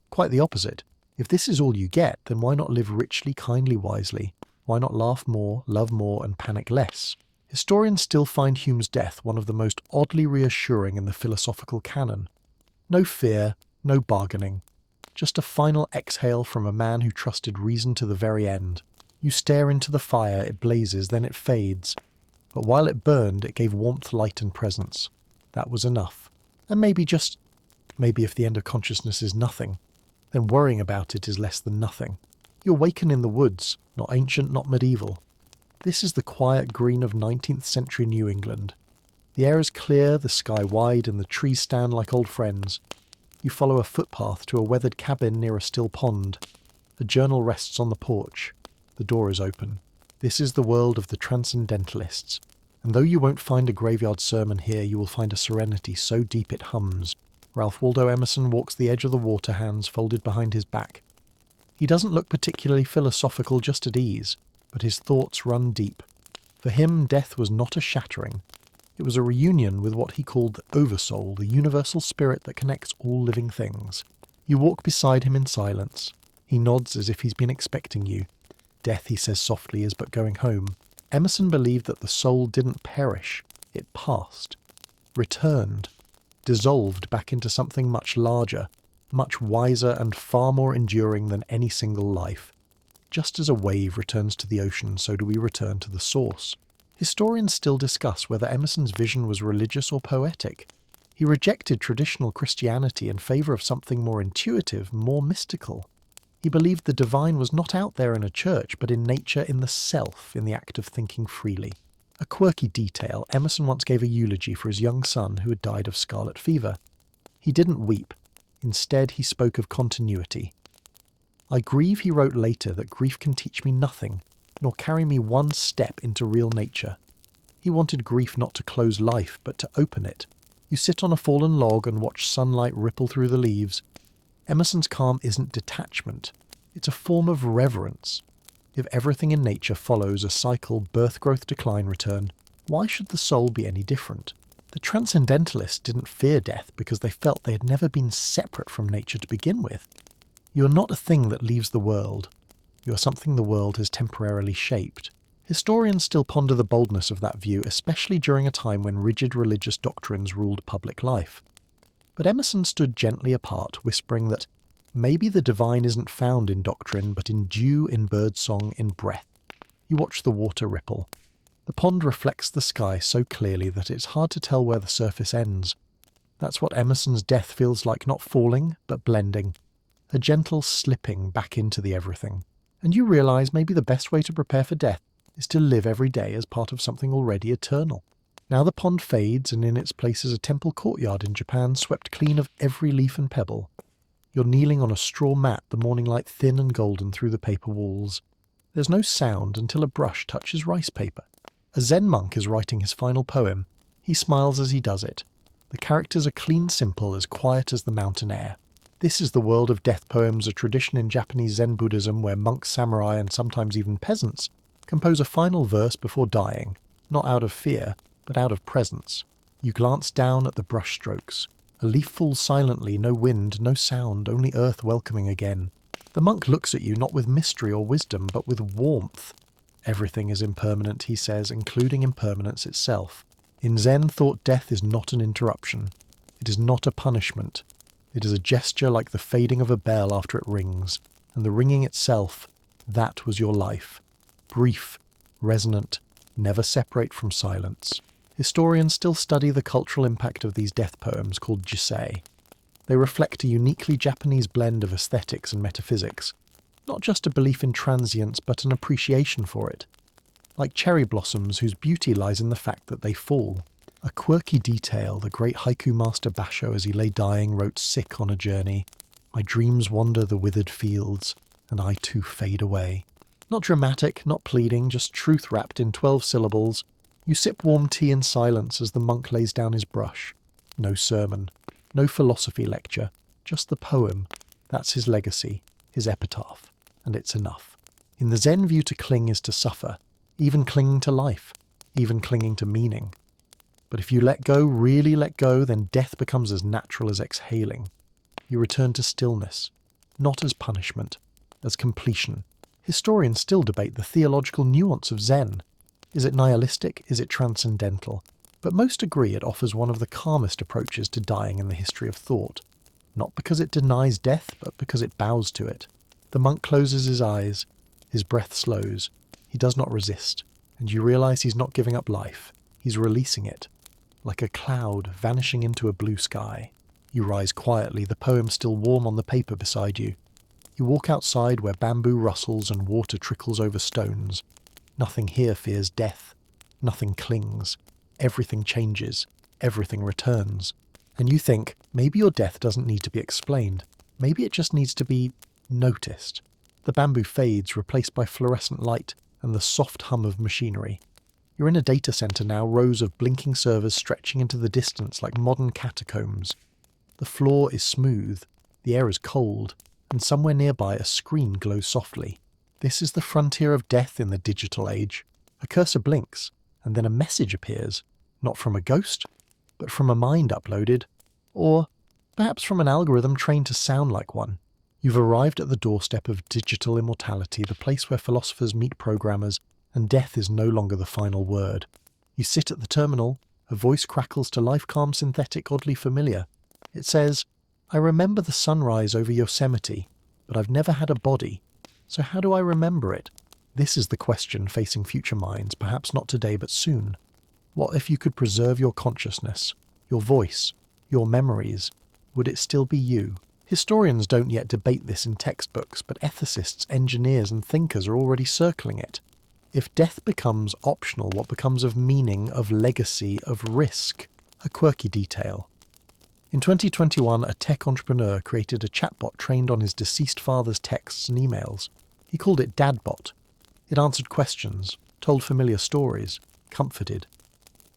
Quite the opposite. If this is all you get, then why not live richly, kindly, wisely? Why not laugh more, love more, and panic less? Historians still find Hume's death one of the most oddly reassuring in the philosophical canon. No fear, no bargaining. Just a final exhale from a man who trusted reason to the very end. You stare into the fire, it blazes, then it fades. But while it burned, it gave warmth, light and presence. That was enough. And maybe if the end of consciousness is nothing, then worrying about it is less than nothing. You awaken in the woods, not ancient, not medieval. This is the quiet green of 19th century New England. The air is clear, the sky wide, and the trees stand like old friends. You follow a footpath to a weathered cabin near a still pond. A journal rests on the porch. The door is open. This is the world of the transcendentalists. And though you won't find a graveyard sermon here, you will find a serenity so deep it hums. Ralph Waldo Emerson walks the edge of the water, hands folded behind his back. He doesn't look particularly philosophical, just at ease, but his thoughts run deep. For him, death was not a shattering. It was a reunion with what he called the Oversoul, the universal spirit that connects all living things. You walk beside him in silence. He nods as if he's been expecting you. Death, he says softly, is but going home. Emerson believed that the soul didn't perish. It passed, returned, dissolved back into something much larger, much wiser and far more enduring than any single life. Just as a wave returns to the ocean, so do we return to the source. Historians still discuss whether Emerson's vision was religious or poetic. He rejected traditional Christianity in favour of something more intuitive, more mystical. He believed the divine was not out there in a church, but in nature, in the self, in the act of thinking freely. A quirky detail, Emerson once gave a eulogy for his young son who had died of scarlet fever. He didn't weep. Instead, he spoke of continuity. I grieve, he wrote later, that grief can teach me nothing, nor carry me one step into real nature. He wanted grief not to close life, but to open it. You sit on a fallen log and watch sunlight ripple through the leaves. Emerson's calm isn't detachment. It's a form of reverence. If everything in nature follows a cycle, birth, growth, decline, return, why should the soul be any different? The transcendentalists didn't fear death because they felt they had never been separate from nature to begin with. You are not a thing that leaves the world. You are something the world has temporarily shaped. Historians still ponder the boldness of that view, especially during a time when rigid religious doctrines ruled public life. But Emerson stood gently apart, whispering that maybe the divine isn't found in doctrine, but in dew, in birdsong, in breath. You watch the water ripple. The pond reflects the sky so clearly that it's hard to tell where the surface ends. That's what Emerson's death feels like, not falling, but blending. A gentle slipping back into the everything. And you realise maybe the best way to prepare for death is to live every day as part of something already eternal. Now the pond fades, and in its place is a temple courtyard in Japan swept clean of every leaf and pebble. You're kneeling on a straw mat, the morning light thin and golden through the paper walls. There's no sound until a brush touches rice paper. A Zen monk is writing his final poem. He smiles as he does it. The characters are clean, simple, as quiet as the mountain air. This is the world of death poems, a tradition in Japanese Zen Buddhism where monks, samurai, and sometimes even peasants compose a final verse before dying, not out of fear, but out of presence. You glance down at the brush strokes. A leaf falls silently, no wind, no sound, only earth welcoming again. The monk looks at you not with mystery or wisdom, but with warmth. Everything is impermanent, he says, including impermanence itself. In Zen thought, death is not an interruption. It is not a punishment. It is a gesture like the fading of a bell after it rings, and the ringing itself, that was your life. Brief, resonant, never separate from silence. Historians still study the cultural impact of these death poems called jisei. They reflect a uniquely Japanese blend of aesthetics and metaphysics, not just a belief in transience but an appreciation for it. Like cherry blossoms whose beauty lies in the fact that they fall. A quirky detail, the great haiku master Basho as he lay dying wrote sick on a journey. My dreams wander the withered fields, and I too fade away. Not dramatic, not pleading, just truth wrapped in 12 syllables. You sip warm tea in silence as the monk lays down his brush. No sermon, no philosophy lecture, just the poem. That's his legacy, his epitaph, and it's enough. In the Zen view, to cling is to suffer, even clinging to life, even clinging to meaning. But if you let go, really let go, then death becomes as natural as exhaling. You return to stillness, not as punishment, as completion. Historians still debate the theological nuance of Zen. Is it nihilistic? Is it transcendental? But most agree it offers one of the calmest approaches to dying in the history of thought. Not because it denies death, but because it bows to it. The monk closes his eyes. His breath slows. He does not resist, and you realize he's not giving up life. He's releasing it, like a cloud vanishing into a blue sky. You rise quietly, the poem still warm on the paper beside you. You walk outside where bamboo rustles and water trickles over stones. Nothing here fears death. Nothing clings. Everything changes. Everything returns. And you think, maybe your death doesn't need to be explained. Maybe it just needs to be noticed. The bamboo fades, replaced by fluorescent light and the soft hum of machinery. You're in a data center now, rows of blinking servers stretching into the distance like modern catacombs. The floor is smooth, the air is cold, and somewhere nearby a screen glows softly. This is the frontier of death in the digital age. A cursor blinks, and then a message appears, not from a ghost, but from a mind uploaded, or perhaps from an algorithm trained to sound like one. You've arrived at the doorstep of digital immortality, the place where philosophers meet programmers, and death is no longer the final word. You sit at the terminal, a voice crackles to life, calm, synthetic, oddly familiar. It says, "I remember the sunrise over Yosemite, but I've never had a body. So how do I remember it?" This is the question facing future minds, perhaps not today but soon. What if you could preserve your consciousness, your voice, your memories? Would it still be you? Historians don't yet debate this in textbooks, but ethicists, engineers and thinkers are already circling it. If death becomes optional, what becomes of meaning, of legacy, of risk? A quirky detail. In 2021, a tech entrepreneur created a chatbot trained on his deceased father's texts and emails. He called it Dadbot. It answered questions, told familiar stories, comforted.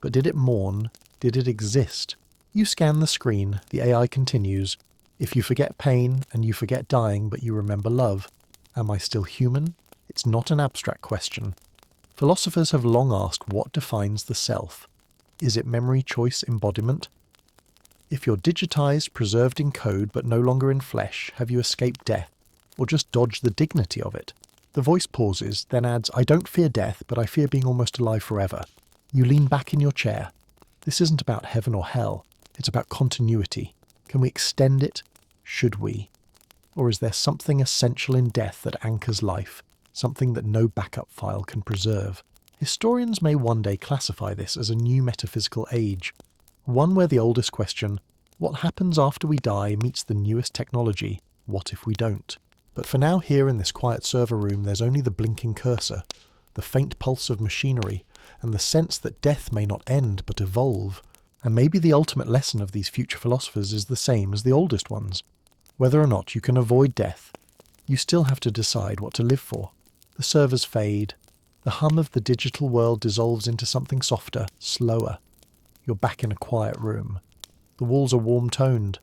But did it mourn? Did it exist? You scan the screen, the AI continues. If you forget pain and you forget dying, but you remember love, am I still human? It's not an abstract question. Philosophers have long asked what defines the self. Is it memory, choice, embodiment? If you're digitized, preserved in code, but no longer in flesh, have you escaped death, or just dodged the dignity of it? The voice pauses, then adds, "I don't fear death, but I fear being almost alive forever." You lean back in your chair. This isn't about heaven or hell. It's about continuity. Can we extend it? Should we? Or is there something essential in death that anchors life? Something that no backup file can preserve? Historians may one day classify this as a new metaphysical age. One where the oldest question, what happens after we die, meets the newest technology, what if we don't? But for now, here in this quiet server room, there's only the blinking cursor, the faint pulse of machinery, and the sense that death may not end but evolve. And maybe the ultimate lesson of these future philosophers is the same as the oldest ones. Whether or not you can avoid death, you still have to decide what to live for. The servers fade. The hum of the digital world dissolves into something softer, slower. You're back in a quiet room. The walls are warm-toned.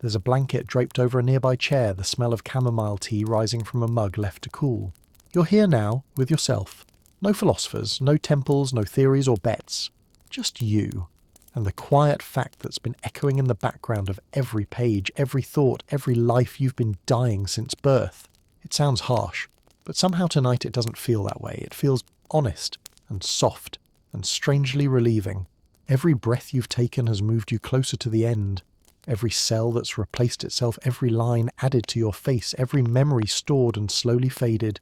There's a blanket draped over a nearby chair, the smell of chamomile tea rising from a mug left to cool. You're here now, with yourself. No philosophers, no temples, no theories or bets. Just you. And the quiet fact that's been echoing in the background of every page, every thought, every life you've been dying since birth. It sounds harsh, but somehow tonight it doesn't feel that way. It feels honest and soft and strangely relieving. Every breath you've taken has moved you closer to the end. Every cell that's replaced itself, every line added to your face, every memory stored and slowly faded.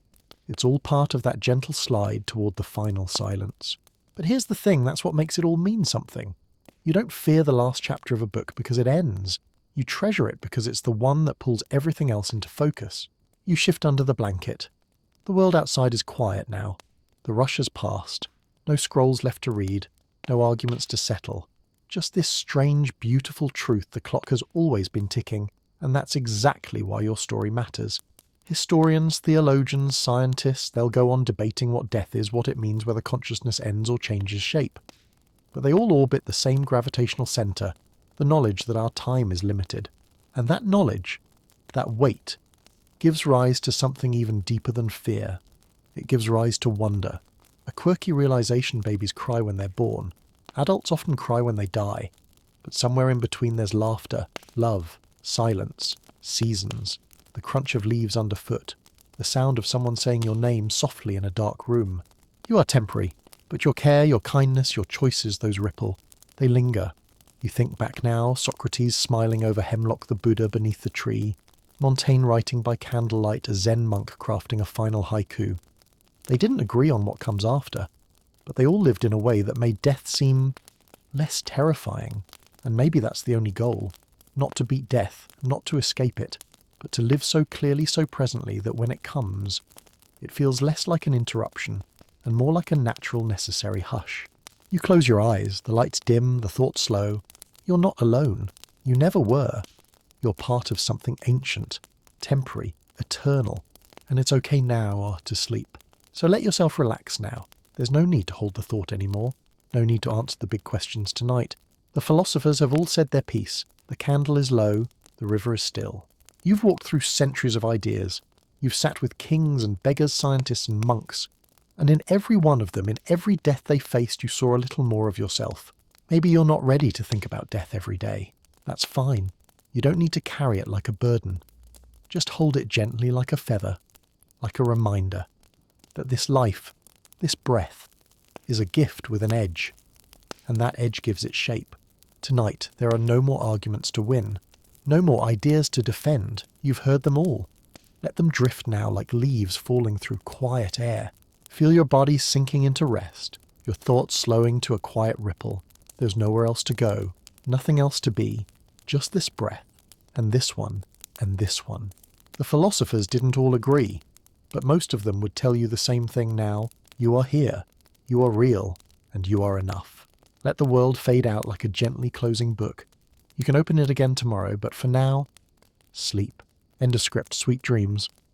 It's all part of that gentle slide toward the final silence. But here's the thing, that's what makes it all mean something. You don't fear the last chapter of a book because it ends. You treasure it because it's the one that pulls everything else into focus. You shift under the blanket. The world outside is quiet now. The rush has passed. No scrolls left to read. No arguments to settle. Just this strange, beautiful truth the clock has always been ticking, and that's exactly why your story matters. Historians, theologians, scientists, they'll go on debating what death is, what it means, whether consciousness ends or changes shape. But they all orbit the same gravitational centre, the knowledge that our time is limited. And that knowledge, that weight, gives rise to something even deeper than fear. It gives rise to wonder. A quirky realization babies cry when they're born. Adults often cry when they die. But somewhere in between there's laughter, love, silence, seasons, the crunch of leaves underfoot, the sound of someone saying your name softly in a dark room. You are temporary, but your care, your kindness, your choices, those ripple. They linger. You think back now, Socrates smiling over hemlock, the Buddha beneath the tree, Montaigne writing by candlelight, a Zen monk crafting a final haiku. They didn't agree on what comes after, but they all lived in a way that made death seem less terrifying. And maybe that's the only goal. Not to beat death, not to escape it, but to live so clearly, so presently that when it comes, it feels less like an interruption and more like a natural, necessary hush. You close your eyes, the lights dim, the thoughts slow. You're not alone. You never were. You're part of something ancient, temporary, eternal, and it's okay now to sleep. So let yourself relax now. There's no need to hold the thought anymore. No need to answer the big questions tonight. The philosophers have all said their piece. The candle is low, the river is still. You've walked through centuries of ideas. You've sat with kings and beggars, scientists and monks. And in every one of them, in every death they faced, you saw a little more of yourself. Maybe you're not ready to think about death every day. That's fine. You don't need to carry it like a burden. Just hold it gently like a feather, like a reminder that this life, this breath, is a gift with an edge, and that edge gives it shape. Tonight, there are no more arguments to win, no more ideas to defend. You've heard them all. Let them drift now like leaves falling through quiet air. Feel your body sinking into rest, your thoughts slowing to a quiet ripple. There's nowhere else to go, nothing else to be, just this breath, and this one, and this one. The philosophers didn't all agree, but most of them would tell you the same thing now. You are here, you are real, and you are enough. Let the world fade out like a gently closing book. You can open it again tomorrow, but for now, sleep. End of script. Sweet dreams.